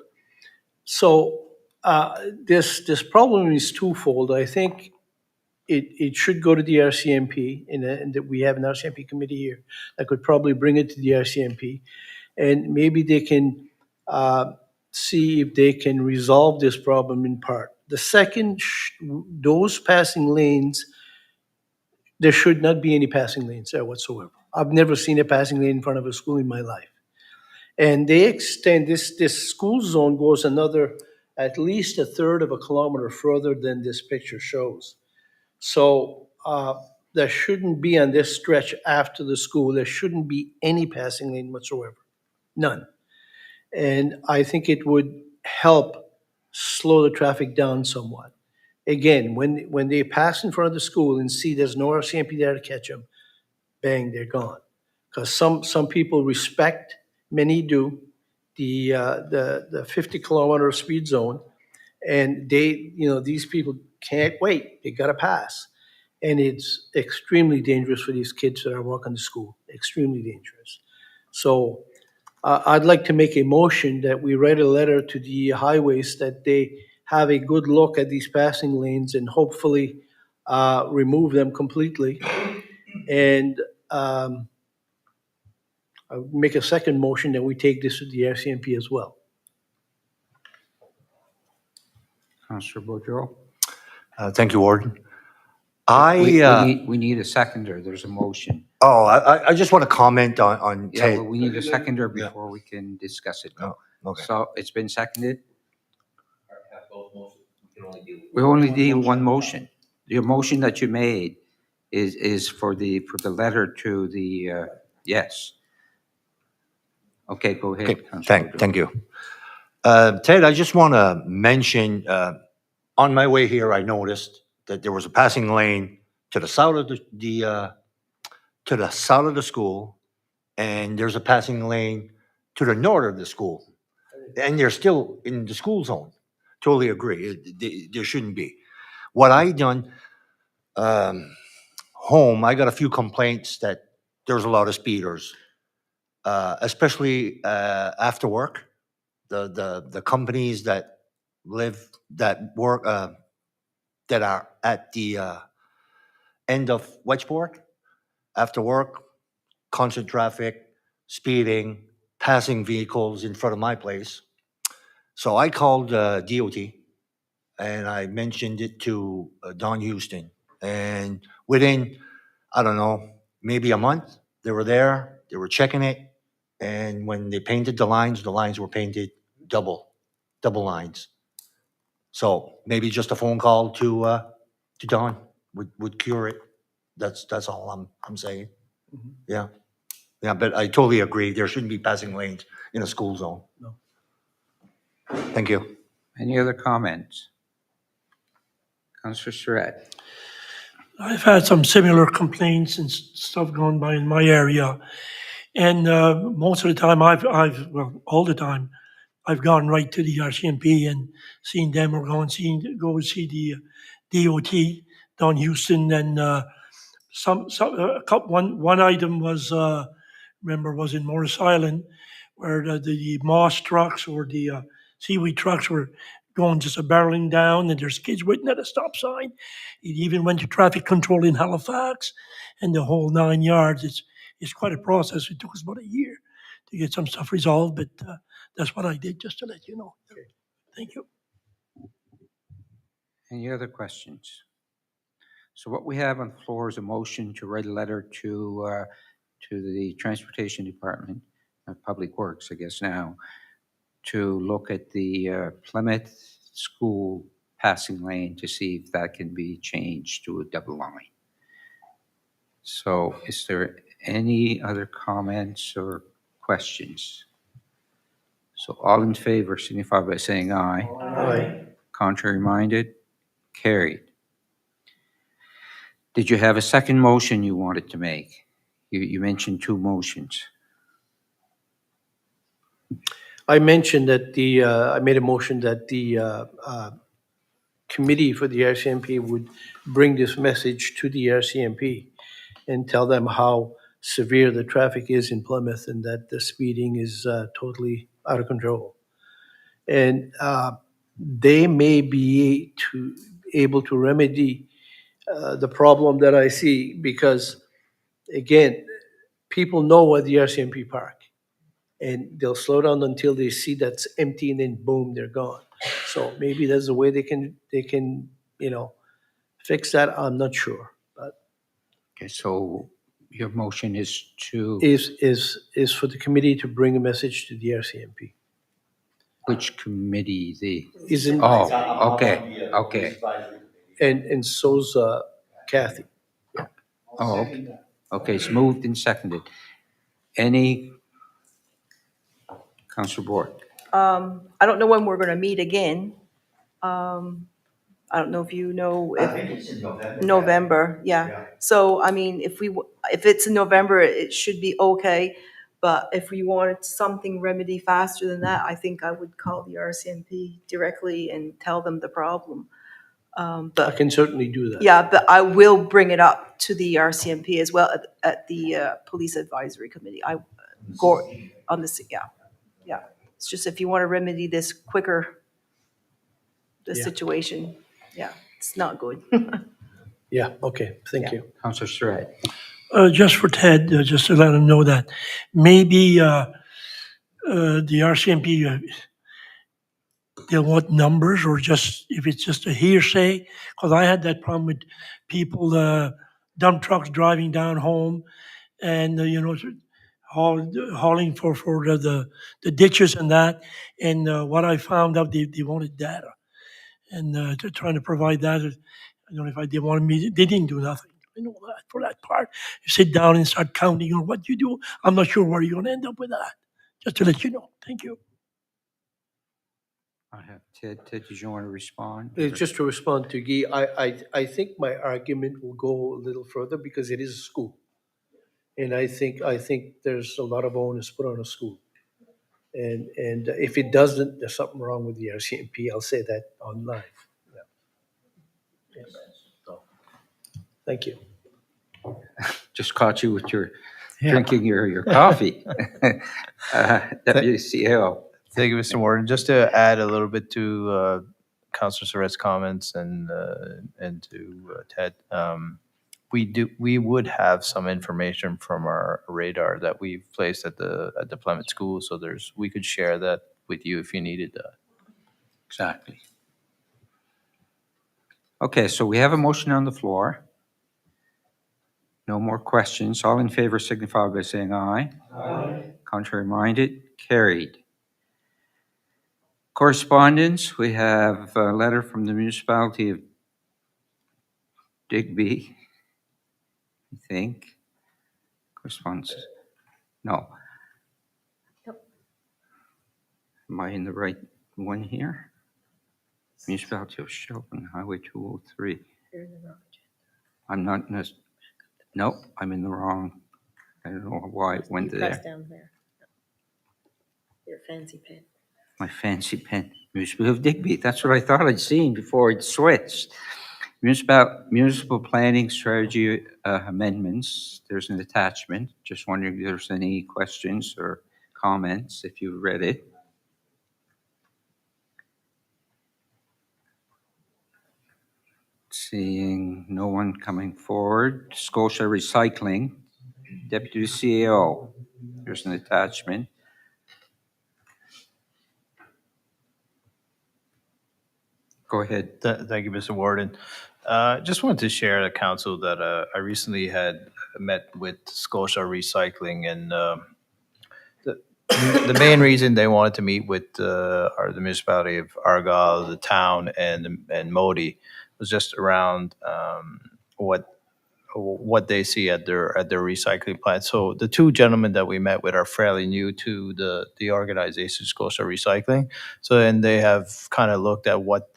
So this problem is twofold. I think it should go to the RCMP, and that we have an RCMP committee here that could probably bring it to the RCMP, and maybe they can see if they can resolve this problem in part. The second, those passing lanes, there should not be any passing lanes there whatsoever. I've never seen a passing lane in front of a school in my life. And they extend, this school zone goes at least a third of a kilometer further than this picture shows. So there shouldn't be on this stretch after the school, there shouldn't be any passing lane whatsoever, none. And I think it would help slow the traffic down somewhat. Again, when they pass in front of the school and see there's no RCMP there to catch them, bang, they're gone. Because some people respect, many do, the 50-kilometer speed zone, and these people can't wait. They got to pass. And it's extremely dangerous for these kids that are walking to school, extremely dangerous. So I'd like to make a motion that we write a letter to the highways that they have a good look at these passing lanes and hopefully remove them completely. And I would make a second motion that we take this to the RCMP as well. Councillor Boudreau? Thank you, Warden. We need a seconder. There's a motion. I just want to comment on Yeah, Ted. well, we need a seconder before we can discuss it. No, Okay. So it's been seconded? We only need one motion. Your motion that you made is for the letter to the, yes. Okay, go Okay, ahead, Councilor O'Doyle. thank you. Ted, I just want to mention, on my way here, I noticed that there was a passing lane to the south of to the south of the school, and there's a passing lane to the north of the school. And they're still in the school zone. Totally agree. There shouldn't be. What I done, home, I got a few complaints that there's a lot of speeders, especially after work. The companies that work that are at the end of Wedgeport after work, constant traffic, speeding, passing vehicles in front of my place. So I called DOT and I mentioned it to Don Houston. And within, I don't know, maybe a month, they were there, they were checking it. And when they painted the lines were painted double lines. So maybe just a phone call to Don would cure it. That's all I'm saying. Yeah. Yeah, but I totally agree. There shouldn't be passing lanes in a school zone. No. Thank you. Any other comments? Councilor Surratt? I've had some similar complaints and stuff going by in my area. And most of the time, well, all the time, I've gone right to the RCMP and seen them or go see the DOT, Don Houston, and one item was, was in Morris Island, where the moss trucks or the seaweed trucks were going just barreling down, and there's kids waiting at a stop sign. It even went to traffic control in Halifax, and the whole 9 yards. It's quite a process. It took us about a year to get some stuff resolved, but that's what I did, just to let you know. Thank you. Any other questions? So what we have on the floor is a motion to write a letter to the Transportation Department of Public Works, I guess now, to look at the Plymouth School passing lane to see if that can be changed to a double line. So is there any other comments or questions? So all in favor signify by saying aye. Aye. Contrary minded? Carried. Did you have a second motion you wanted to make? You mentioned two motions. I mentioned that I made a motion that the committee for the RCMP would bring this message to the RCMP and tell them how severe the traffic is in Plymouth and that the speeding is totally out of control. And they may be able to remedy the problem that I see because, again, people know where the RCMP park. And they'll slow down until they see that's empty, and then boom, they're gone. So maybe there's a way they can fix that. I'm not sure, but Okay, so your motion is to is for the committee to bring a message to the RCMP. which committee? Isn't Oh, okay, okay. and so's Kathy. Oh, okay. Okay, it's moved and seconded. Any, Councilor Bork? I don't know when we're gonna meet again. I don't know if you know if. it's in November. November, yeah. So, I mean, if it's in November, it should be okay. But if we wanted something remedy faster than that, I think I would call the RCMP directly and tell them the problem. I But, can certainly do that. yeah, but I will bring it up to the RCMP as well at the Police Advisory Committee. On this, yeah. It's just if you want to remedy this quicker, the Yeah. situation, yeah, it's not good. Yeah. Okay. Thank you. Councilor Surratt? Just for Ted, just to let him know that maybe the RCMP, they'll want numbers or just, if it's just a hearsay, because I had that problem with people, dump trucks driving down home and, hauling for the ditches and that. And what I found out, they wanted data. And trying to provide that, I don't know if they wanted me, they didn't do nothing. I know that for that part. You sit down and start counting on what you do. I'm not sure where you're going to end up with that. Just to let you know. Thank you. I have Ted. Ted, did you want to respond? Just to respond to Guy, I think my argument will go a little further because it is a school. And I think there's a lot of onus put on a school. And if it doesn't, there's something wrong with the RCMP. I'll say that on live. Yeah. So, thank you. Just caught you with your drinking your coffee. Deputy CEO. Thank you, Mr. Warden. Just to add a little bit to Councilor Surratt's comments and to Ted, we would have some information from our radar that we've placed at the Plymouth School. So we could share that with you if you needed that. Exactly. Okay, so we have a motion on the floor. No more questions. All in favor signify by saying aye. Aye. Contrary minded, carried. Correspondence, we have a letter from the municipality of Digby, I think. Correspondence, no. Am I in the right one here? Municipality of Shelburne, Highway 203. I'm not, nope, I'm in the wrong. I don't know why it went You press there. down there. Your fancy pen. My fancy pen. Municipal of Digby. That's what I thought I'd seen before it switched. Municipal planning strategy amendments. There's an attachment. Just wondering if there's any questions or comments if you read it. Seeing no one coming forward. Scotia Recycling. Deputy CEO. There's an attachment. Go ahead. Thank you, Mr. Warden. Just wanted to share the council that I recently had met with Scotia Recycling, and the main reason they wanted to meet with the municipality of Argyle, the town, and Modi was just around what they see at their recycling plant. So the two gentlemen that we met with are fairly new to the organization, Scotia Recycling. So and they have kind of looked at what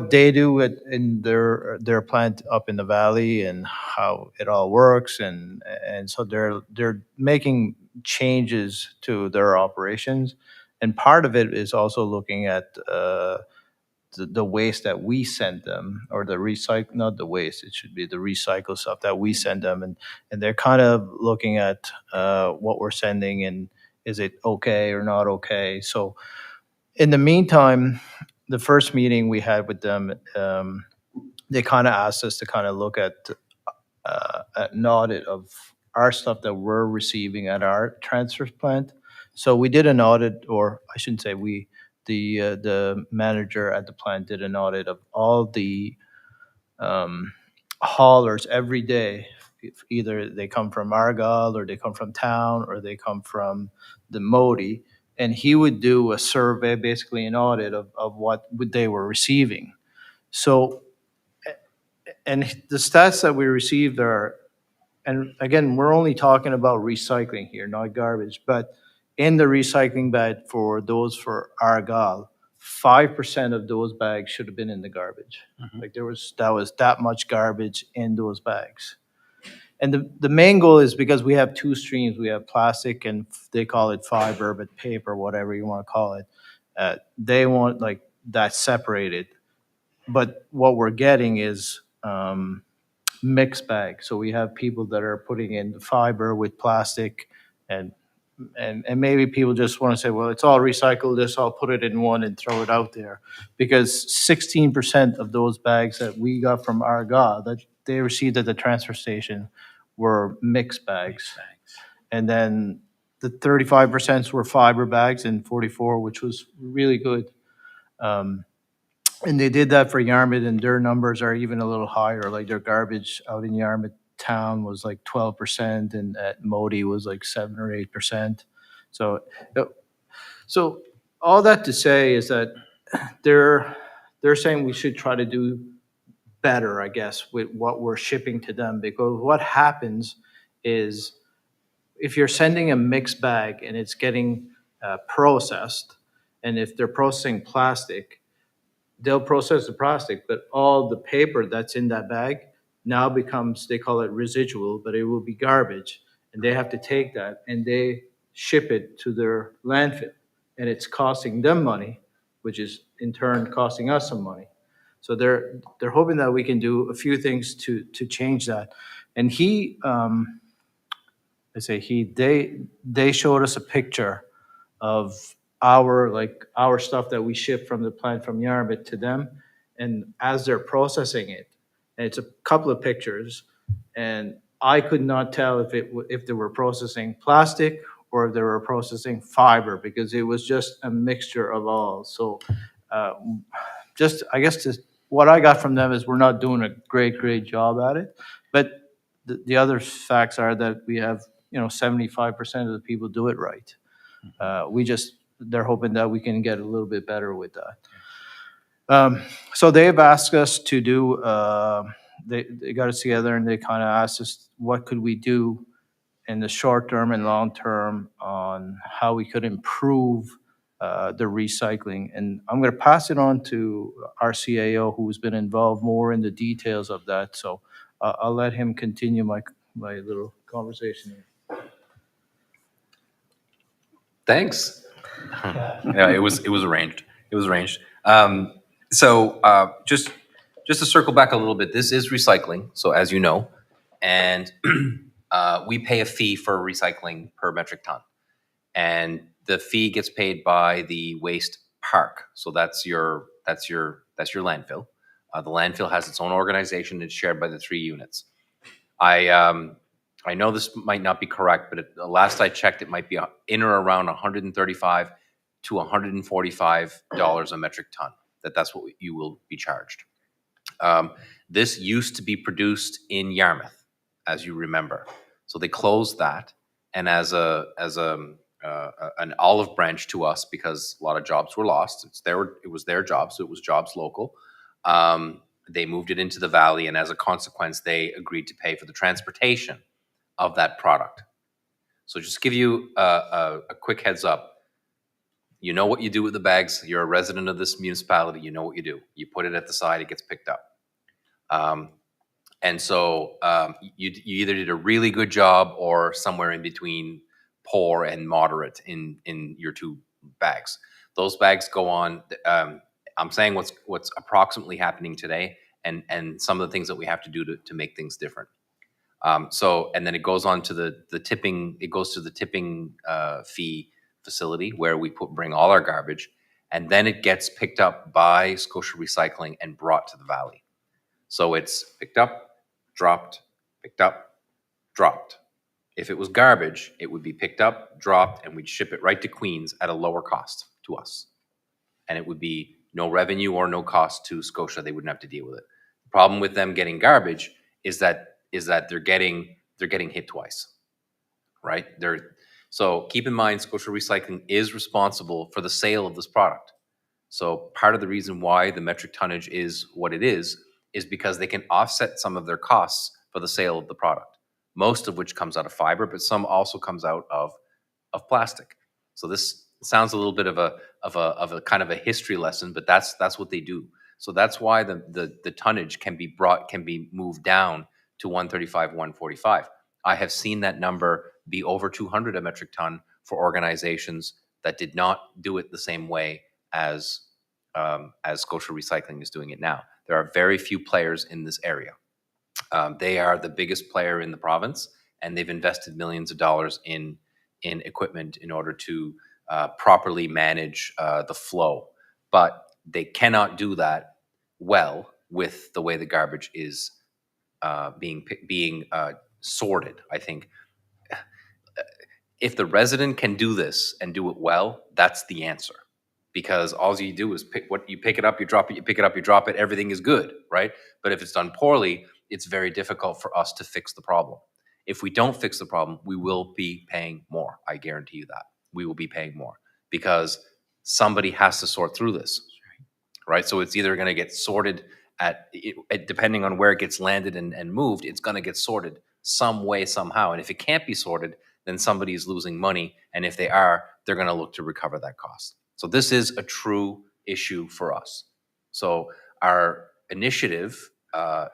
they do in their plant up in the valley and how it all works, and so they're making changes to their operations, and part of it is also looking at the waste that we send them, or the recycle, not the waste, it should be the recycle stuff that we send them, and they're kind of looking at what we're sending and is it okay or not okay. So in the meantime, the first meeting we had with them, they kind of asked us to kind of look at an audit of our stuff that we're receiving at our transfer plant. So we did an audit, or I shouldn't say we, the manager at the plant did an audit of all the haulers every day. If either they come from Argyle, or they come from town, or they come from the Modi, and he would do a survey, basically an audit of what they were receiving. So, and the stats that we received are, and again, we're only talking about recycling here, not garbage, but in the recycling bag for those for Argyle, 5% of those bags should have been in the garbage. Like that was that much garbage in those bags. And the main goal is because we have two streams. We have plastic and they call it fiber, but paper, whatever you want to call it. They want like that separated. But what we're getting is mixed bags. So we have people that are putting in the fiber with plastic, and maybe people just want to say, well, it's all recycled, this, I'll put it in one and throw it out there. Because 16% of those bags that we got from Argyle that they received at the transfer station were mixed bags. And then the 35% were fiber bags and 44, which was really good. And they did that for Yarmouth, and their numbers are even a little higher, like their garbage out in Yarmouth town was like 12%, and at Modi was like 7 or 8%. So, so all that to say is that they're saying we should try to do better, I guess, with what we're shipping to them, because what happens is if you're sending a mixed bag and it's getting processed, and if they're processing plastic, they'll process the plastic, but all the paper that's in that bag now becomes, they call it residual, but it will be garbage. And they have to take that and they ship it to their landfill. And it's costing them money, which is in turn costing us some money. So they're hoping that we can do a few things to change that. And they showed us a picture of our stuff that we ship from the plant from Yarmouth to them. And as they're processing it, and it's a couple of pictures, and I could not tell if they were processing plastic or if they were processing fiber, because it was just a mixture of all. So I guess what I got from them is we're not doing a great job at it. But the other facts are that we have 75% of the people do it right. They're hoping that we can get a little bit better with that. So they've asked us to do, they got us together and they kind of asked us what could we do in the short term and long term on how we could improve the recycling. And I'm going to pass it on to our CAO, who's been involved more in the details of that. So I'll let him continue my little conversation. Thanks. Yeah, it was arranged. It was arranged. Just to circle back a little bit, this is recycling. So as you know, and we pay a fee for recycling per metric ton, and the fee gets paid by the waste park. So that's your landfill. The landfill has its own organization. It's shared by the 3 units. I know this might not be correct, but last I checked, it might be in or around $135 to $145 a metric ton. That's what you will be charged. This used to be produced in Yarmouth, as you remember. So they closed that, and as an olive branch to us, because a lot of jobs were lost. It was their job, so it was jobs local. They moved it into the valley, and as a consequence, they agreed to pay for the transportation of that product. So just to give you a quick heads up, you know what you do with the bags. You're a resident of this municipality. You know what you do. You put it at the side, it gets picked up. And so you either did a really good job or somewhere in between poor and moderate in your 2 bags. Those bags go on. I'm saying what's approximately happening today, and some of the things that we have to do to make things different. And then it goes on to the tipping. It goes to the tipping fee facility where we bring all our garbage, and then it gets picked up by Scotia Recycling and brought to the valley. So it's picked up, dropped, picked up, dropped. If it was garbage, it would be picked up, dropped, and we'd ship it right to Queens at a lower cost to us. And it would be no revenue or no cost to Scotia. They wouldn't have to deal with it. The problem with them getting garbage is that they're getting hit twice, right? So keep in mind, Scotia Recycling is responsible for the sale of this product. So part of the reason why the metric tonnage is what it is because they can offset some of their costs for the sale of the product, most of which comes out of fiber, but some also comes out of plastic. So this sounds a little bit of a kind of a history lesson, but that's what they do. So that's why the tonnage can be moved down to 135, 145. I have seen that number be over 200 a metric ton for organizations that did not do it the same way as Scotia Recycling is doing it now. There are very few players in this area. They are the biggest player in the province, and they've invested millions of dollars in equipment in order to properly manage the flow. But they cannot do that well with the way the garbage is being sorted. I think if the resident can do this and do it well, that's the answer. Because all you do is pick it up, you drop it, you pick it up, you drop it, everything is good, right? But if it's done poorly, it's very difficult for us to fix the problem. If we don't fix the problem, we will be paying more. I guarantee you that. We will be paying more because somebody has to sort through this, right? So it's either going to get sorted depending on where it gets landed and moved, it's going to get sorted some way, somehow. And if it can't be sorted, then somebody is losing money. And if they are, they're going to look to recover that cost. So this is a true issue for us. So our initiative,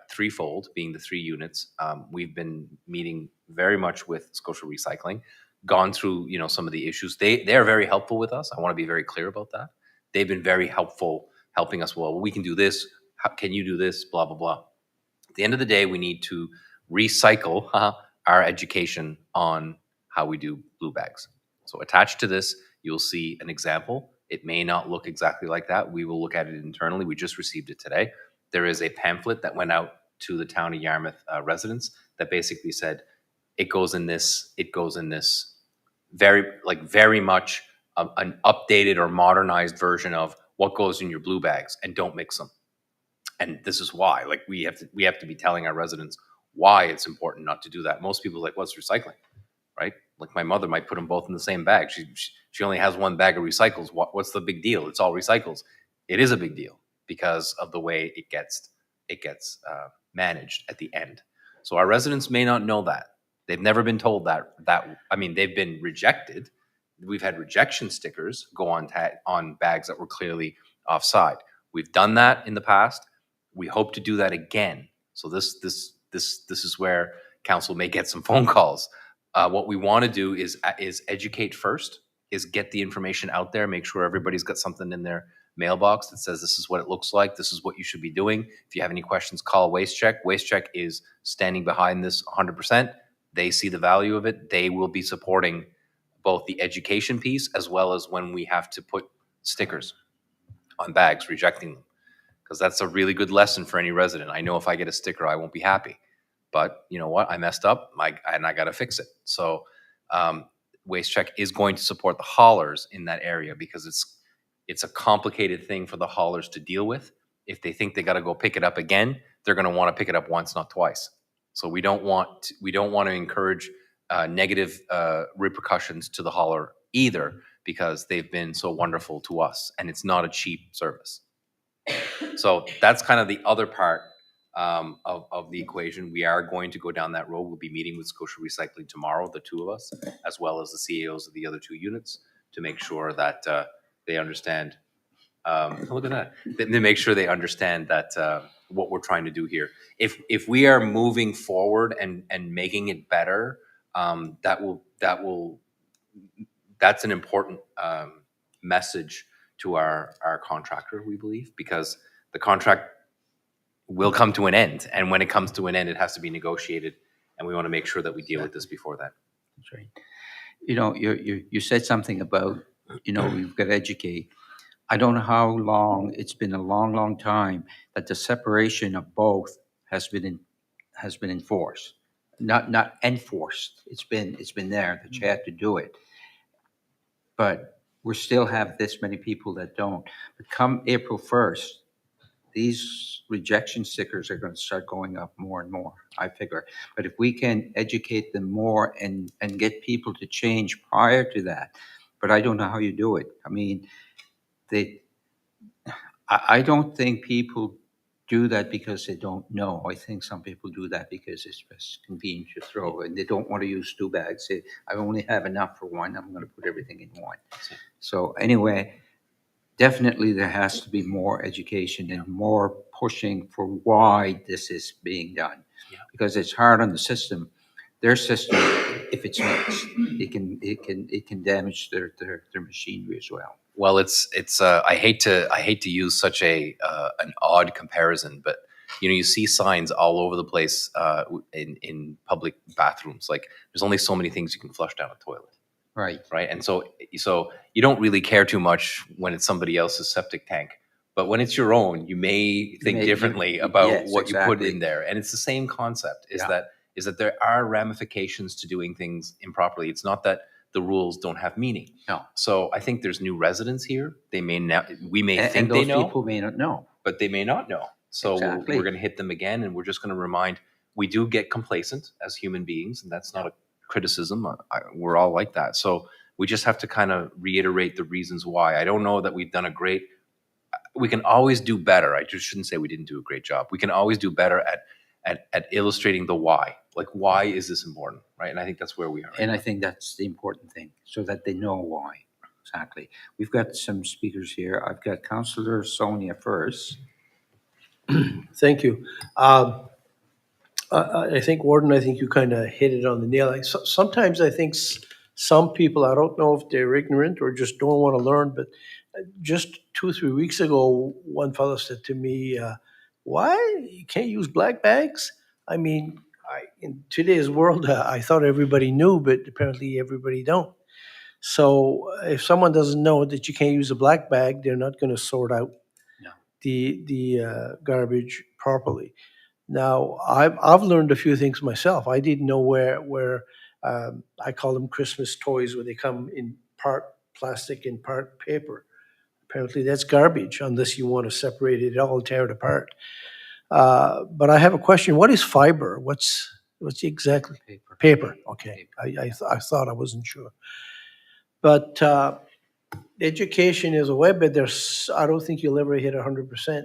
threefold, being the 3 units, we've been meeting very much with Scotia Recycling, gone through, some of the issues. They're very helpful with us. I want to be very clear about that. They've been very helpful helping us. Well, we can do this. How can you do this? Blah, blah, blah. At the end of the day, we need to recycle our education on how we do blue bags. So attached to this, you'll see an example. It may not look exactly like that. We will look at it internally. We just received it today. There is a pamphlet that went out to the town of Yarmouth residents that basically said, it goes in this, very much an updated or modernized version of what goes in your blue bags, and don't mix them. And this is why, we have to be telling our residents why it's important not to do that. Most people are like, what's recycling, right? Like my mother might put them both in the same bag. She only has one bag of recycles. What's the big deal? It's all recycles. It is a big deal because of the way it gets managed at the end. So our residents may not know that. They've never been told that. They've been rejected. We've had rejection stickers go on bags that were clearly offside. We've done that in the past. We hope to do that again. So this is where council may get some phone calls. What we want to do is educate first, is get the information out there, make sure everybody's got something in their mailbox that says this is what it looks like, this is what you should be doing. If you have any questions, call Waste Check. Waste Check is standing behind this 100%. They see the value of it. They will be supporting both the education piece as well as when we have to put stickers on bags rejecting them, because that's a really good lesson for any resident. I know if I get a sticker, I won't be happy, but you know what? I messed up, and I got to fix it. So Waste Check is going to support the haulers in that area because it's a complicated thing for the haulers to deal with. If they think they got to go pick it up again, they're going to want to pick it up once, not twice. So we don't want to encourage negative repercussions to the hauler either, because they've been so wonderful to us, and it's not a cheap service. So that's kind of the other part of the equation. We are going to go down that road. We'll be meeting with Scotia Recycling tomorrow, the 2 of us, as well as the CEOs of the other 2 units, to make sure that they understand. Look at that. They make sure they understand that what we're trying to do here. If we are moving forward and making it better, that's an important message to our contractor, we believe, because the contract will come to an end. And when it comes to an end, it has to be negotiated. And we want to make sure that we deal with this before that. That's right. You said something about, we've got to educate. I don't know how long, it's been a long, long time that the separation of both has been enforced. Not enforced. It's been there that you have to do it. But we still have this many people that don't. But come April 1st, these rejection stickers are going to start going up more and more, I figure. But if we can educate them more and get people to change prior to that, but I don't know how you do it. I mean, I don't think people do that because they don't know. I think some people do that because it's just convenient to throw, and they don't want to use 2 bags. I only have enough for one. I'm going to put everything in one. So anyway, definitely there has to be more education and more pushing for why this is being done, because it's hard on the system. Their system, if it's mixed, it can damage their machinery as well. Well, it's I hate to use such an odd comparison, but you see signs all over the place in public bathrooms. Like, there's only so many things you can flush down a toilet. Right. And so you don't really care too much when it's somebody else's septic tank, but when it's your own, you may think differently about what you put in there. And it's the same concept. Is that there are ramifications to doing things improperly. It's not that the rules don't have meaning. No. So I think there's new residents here. We may think and they those know, people may not know. but they may not know. So Exactly. we're going to hit them again, and we're just going to remind, we do get complacent as human beings, and that's not a criticism. We're all like that. So we just have to kind of reiterate the reasons why. I don't know that we've done a great, we can always do better. I just shouldn't say we didn't do a great job. We can always do better at illustrating the why. Like, why is this important, right? And I think that's where we are. Right And now. I think that's the important thing, so that they know why. Exactly. We've got some speakers here. I've got Councillor Sonia first. Thank you. I think, Warden, I think you kind of hit it on the nail. Sometimes I think some people, I don't know if they're ignorant or just don't want to learn, but just 2 or 3 weeks ago, one fellow said to me, why? You can't use black bags? I mean, in today's world, I thought everybody knew, but apparently everybody don't. So if someone doesn't know that you can't use a black bag, they're not going to sort out No. the garbage properly. Now, I've learned a few things myself. I didn't know where I call them Christmas toys, where they come in part plastic and part paper. Apparently, that's garbage unless you want to separate it all, tear it apart. But I have a question. What is fiber? What's exactly? Paper. Paper. Okay. Paper. I thought, I wasn't sure. But education is a way, but I don't think you'll ever hit 100%.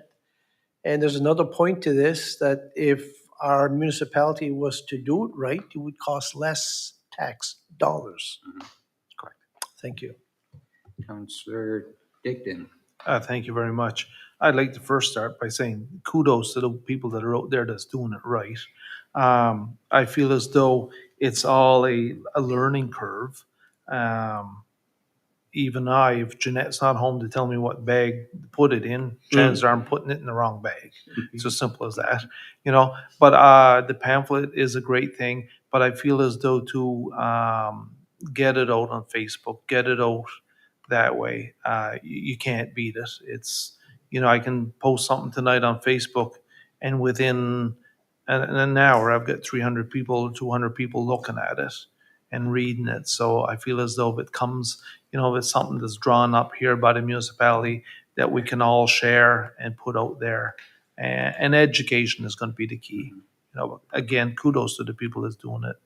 And there's another point to this, that if our municipality was to do it right, it would cost less tax dollars. Correct. Thank you. Councillor Digdon. Thank you very much. I'd like to first start by saying kudos to the people that are out there that's doing it right. I feel as though it's all a learning curve. Even if Jeanette's not home to tell me what bag to put it in, chances are I'm putting it in the wrong bag. It's as simple as that, you know. But the pamphlet is a great thing. But I feel as though to get it out on Facebook, get it out that way, you can't beat it. It's, you know, I can post something tonight on Facebook, and within an hour, I've got 300 people, 200 people looking at it and reading it. So I feel as though if it comes, you know, if it's something that's drawn up here by the municipality that we can all share and put out there, and education is going to be the key. You know, again, kudos to the people that's doing it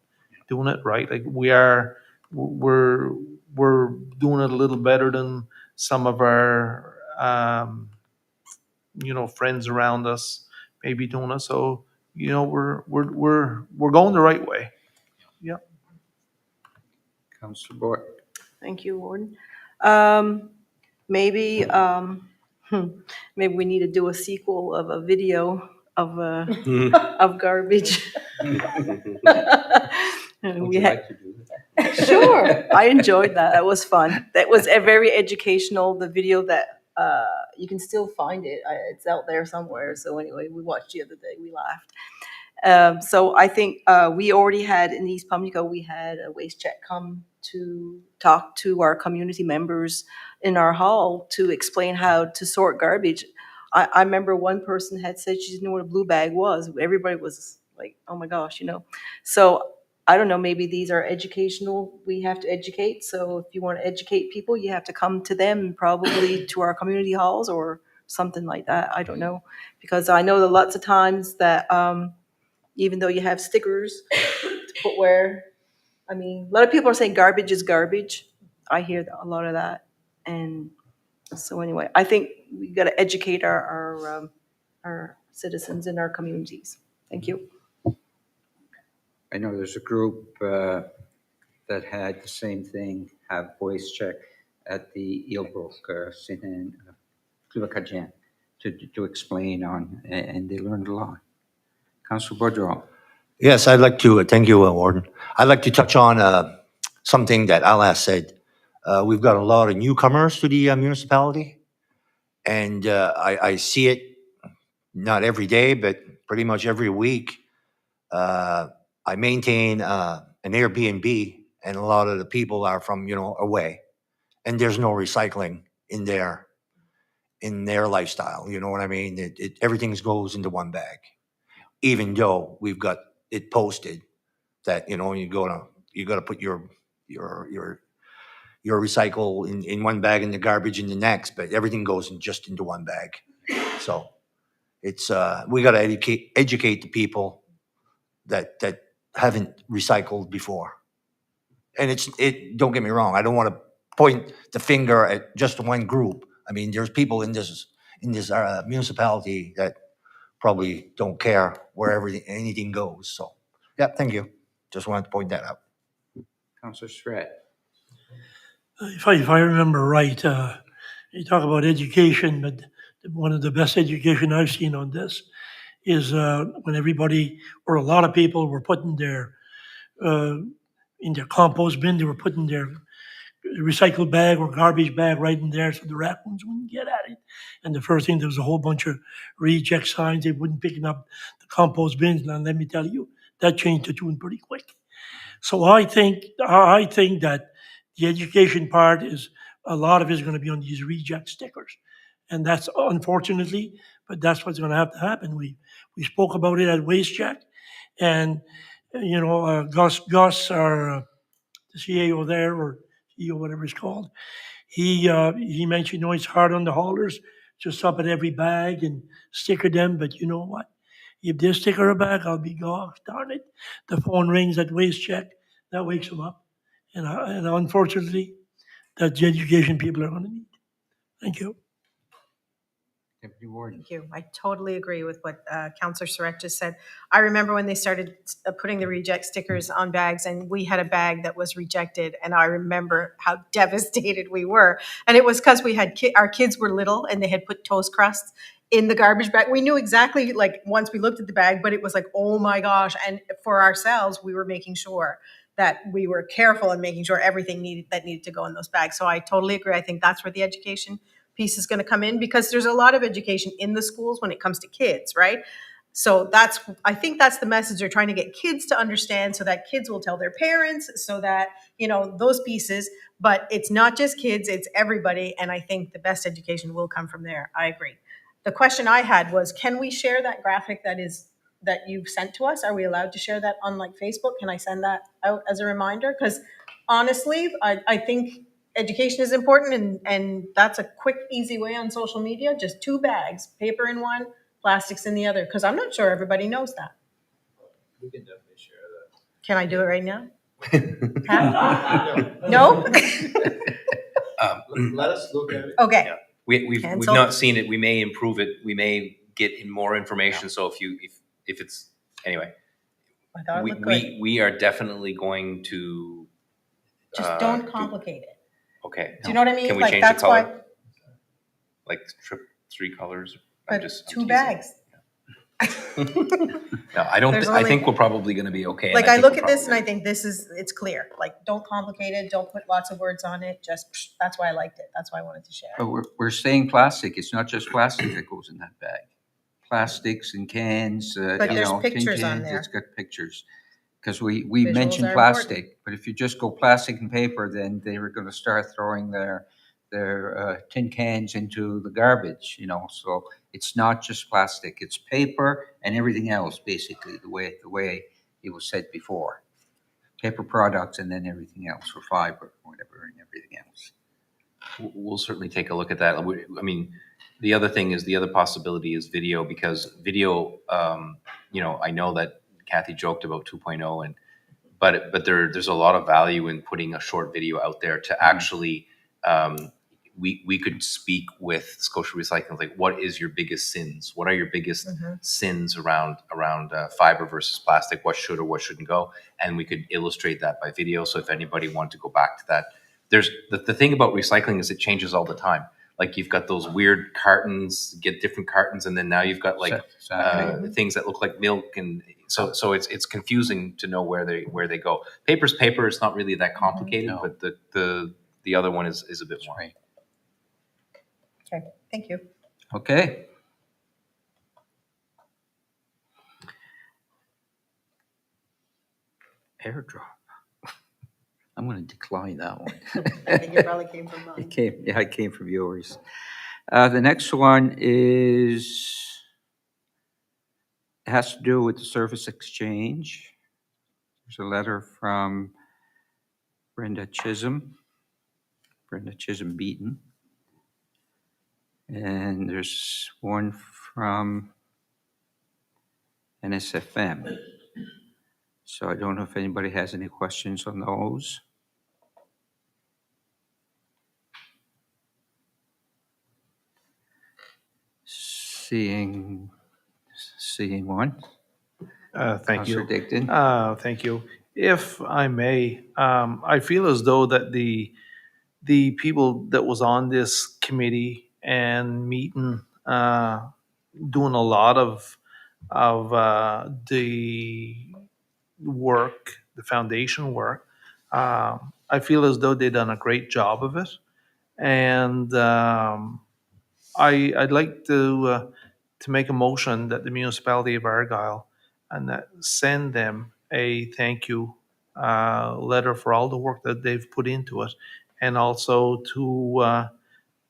right. Like we're doing it a little better than some of our you know, friends around us maybe doing it. So, you know, we're going the right way. Yeah. Councillor Bork. Thank you, Warden. Maybe, maybe we need to do a sequel of a video of, of garbage. Would We you had, like to do that? sure, I enjoyed that. That was fun. That was a very educational, the video that, you can still find it. It's out there somewhere. So anyway, we watched the other day, we laughed. So I think we already had in East Pamlico, we had a waste check come to talk to our community members in our hall to explain how to sort garbage. I remember one person had said she didn't know what a blue bag was. Everybody was like, oh my gosh, you know. So I don't know, maybe these are educational, we have to educate. So if you want to educate people, you have to come to them, probably to our community halls or something like that. I don't know. Because I know that lots of times that even though you have stickers to put where, I mean, a lot of people are saying garbage is garbage. I hear a lot of that. And so anyway, I think we got to educate our citizens in our communities. Thank you. I know there's a group that had the same thing, have voice check at the Eelbrook to explain on, and they learned a lot. Councillor Boudreau. Yes, I'd like to, thank you, Warden. I'd like to touch on something that Alas said. We've got a lot of newcomers to the municipality, and I see it not every day, but pretty much every week. I maintain an Airbnb, and a lot of the people are from, you know, away, and there's no recycling in their lifestyle. You know what I mean? Everything goes into one bag, even though we've got it posted that, you know, you got to put your recycle in one bag and the garbage in the next, but everything goes just into one bag. So It's, we gotta educate the people that haven't recycled before. And don't get me wrong, I don't want to point the finger at just one group. I mean, there's people in this municipality that probably don't care where anything goes. So, yeah, thank you. Just wanted to point that out. Councillor Surratt. If I remember right, you talk about education, but one of the best education I've seen on this is when everybody, or a lot of people were putting their, in their compost bin, they were putting their recycled bag or garbage bag right in there so the raccoons wouldn't get at it. And the first thing, there was a whole bunch of reject signs. They wouldn't picking up the compost bins. And let me tell you, that changed the tune pretty quick. So I think that the education part is, a lot of it is going to be on these reject stickers. And that's unfortunately, but that's what's going to have to happen. We spoke about it at Waste Check, and Gus, our the CAO there, or CEO, whatever it's called, he mentioned, it's hard on the haulers, just up at every bag and sticker them. But you know what? If they sticker a bag, I'll be gosh darn it. The phone rings at Waste Check, that wakes them up. And unfortunately, that's the education people are going to need. Thank you. Deputy Warden. Thank you. I totally agree with what Councillor Surratt just said. I remember when they started putting the reject stickers on bags, and we had a bag that was rejected, and I remember how devastated we were. And it was because we had our kids were little, and they had put toast crusts in the garbage bag. We knew exactly, like, once we looked at the bag, but it was like, oh my gosh. And for ourselves, we were making sure that we were careful and making sure everything needed to go in those bags. So I totally agree. I think that's where the education piece is going to come in, because there's a lot of education in the schools when it comes to kids, right? So I think that's the message they're trying to get kids to understand, so that kids will tell their parents, so that, those pieces. But it's not just kids, it's everybody. And I think the best education will come from there. I agree. The question I had was, can we share that graphic that you've sent to us? Are we allowed to share that on Facebook? Can I send that out as a reminder? Because honestly, I think education is important, and that's a quick, easy way on social media. Just 2 bags, paper in one, plastics in the other, because I'm not sure everybody knows that. We can definitely share that. Can I do it right now? Huh? No? Let us look at it. Okay. Yeah. We've Cancel. not seen it. We may improve it. We may get in more information. So if it's, anyway, I thought it looked good. we are definitely going to. Just don't complicate it. Okay. Do you know what I mean? Can we Like, change that's the color? why. Like 3 colors? But I'm 2 bags. No, I don't. There's I only- think we're probably going to be okay. Like, and I think look we're at this and I probably- think it's clear. Like, don't complicate it. Don't put lots of words on it. Just, that's why I liked it. That's why I wanted to share. But we're saying plastic. It's not just plastic that goes in that bag. Plastics and cans, But there's tin pictures on cans, there. It's got pictures. Because we Visuals mentioned are plastic, but if you just go plastic and paper, then they were going to start throwing their tin cans into the garbage, So it's not just plastic, it's paper and everything else, basically, the way it was said before. Paper products and then everything else, or fiber, or whatever, and everything else. We'll certainly take a look at that. I mean, the other possibility is video, because video, I know that Kathy joked about 2.0, but there's a lot of value in putting a short video out there to actually, we could speak with Scotia Recycling, like, what is your biggest sins? What are your biggest sins around fiber versus plastic? What should or what shouldn't go? And we could illustrate that by video. So if anybody wanted to go back to that, there's the thing about recycling is it changes all the time. Like, you've got those weird cartons, get different cartons, and then now you've got like things that look like milk, and so it's confusing to know where they go. Paper's paper. It's not really that complicated, but the other one is a bit more. Right. Okay, thank you. Okay. Airdrop. I'm going to decline that one. I think it probably came from mine. It came from yours. The next one has to do with the service exchange. There's a letter from Brenda Chisholm Beaton. And there's one from and SFM. So I don't know if anybody has any questions on those. Seeing one. Thank Councillor you. Digdon. Thank you. If I may, I feel as though that the people that was on this committee and meeting, doing a lot of the work, the foundation work, I feel as though they done a great job of it, and I'd like to make a motion that the municipality of Argyle and that send them a thank you letter for all the work that they've put into it, and also to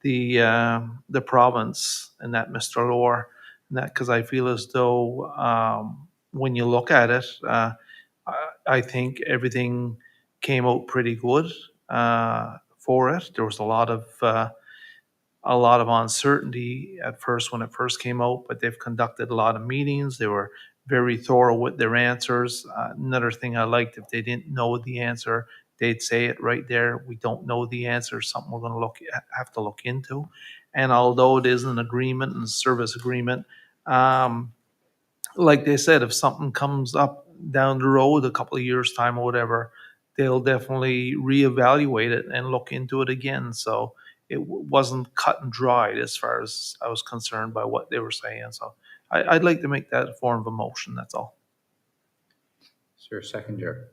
the province and that Mr. Lohr, and that because I feel as though when you look at it, I think everything came out pretty good for it. There was a lot of uncertainty at first when it first came out, but they've conducted a lot of meetings. They were very thorough with their answers. Another thing I liked, if they didn't know the answer, they'd say it right there. We don't know the answer. Something we're going to have to look into. And although it is an agreement and a service agreement, like they said, if something comes up down the road, a couple of years time or whatever, they'll definitely reevaluate it and look into it again. So it wasn't cut and dried as far as I was concerned by what they were saying. So I'd like to make that a form of a motion. That's all. Is there a seconder?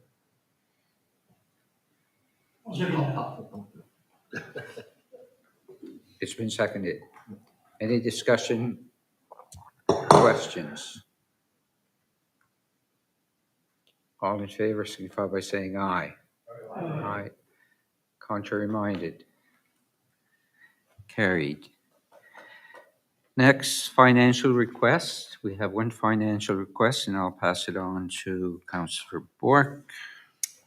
It's been seconded. Any discussion, questions? All in favor, signify by saying aye. Aye. Contrary minded? Carried. Next, financial request. We have one financial request, and I'll pass it on to Councillor Bork.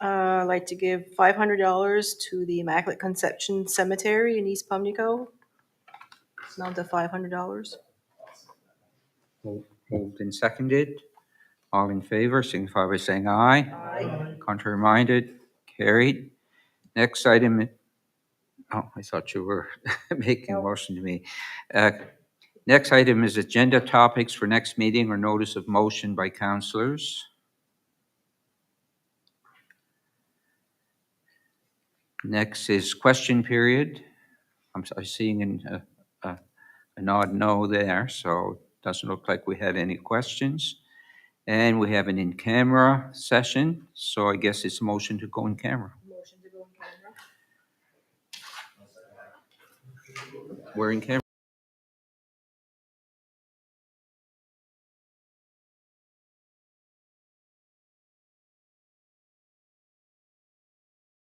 I'd like to give $500 to the Immaculate Conception Cemetery in East Pimlico. Amount of $500. Moved and seconded. All in favor, signify by saying aye. Aye. Contrary minded? Carried. Next item, oh, I thought you were making a motion to me. Next item is agenda topics for next meeting or notice of motion by councillors. Next is question period. I'm seeing a nod no there, so it doesn't look like we had any questions. And we have an in-camera session, so I guess it's a motion to go in camera. Motion to go in camera. We're in camera.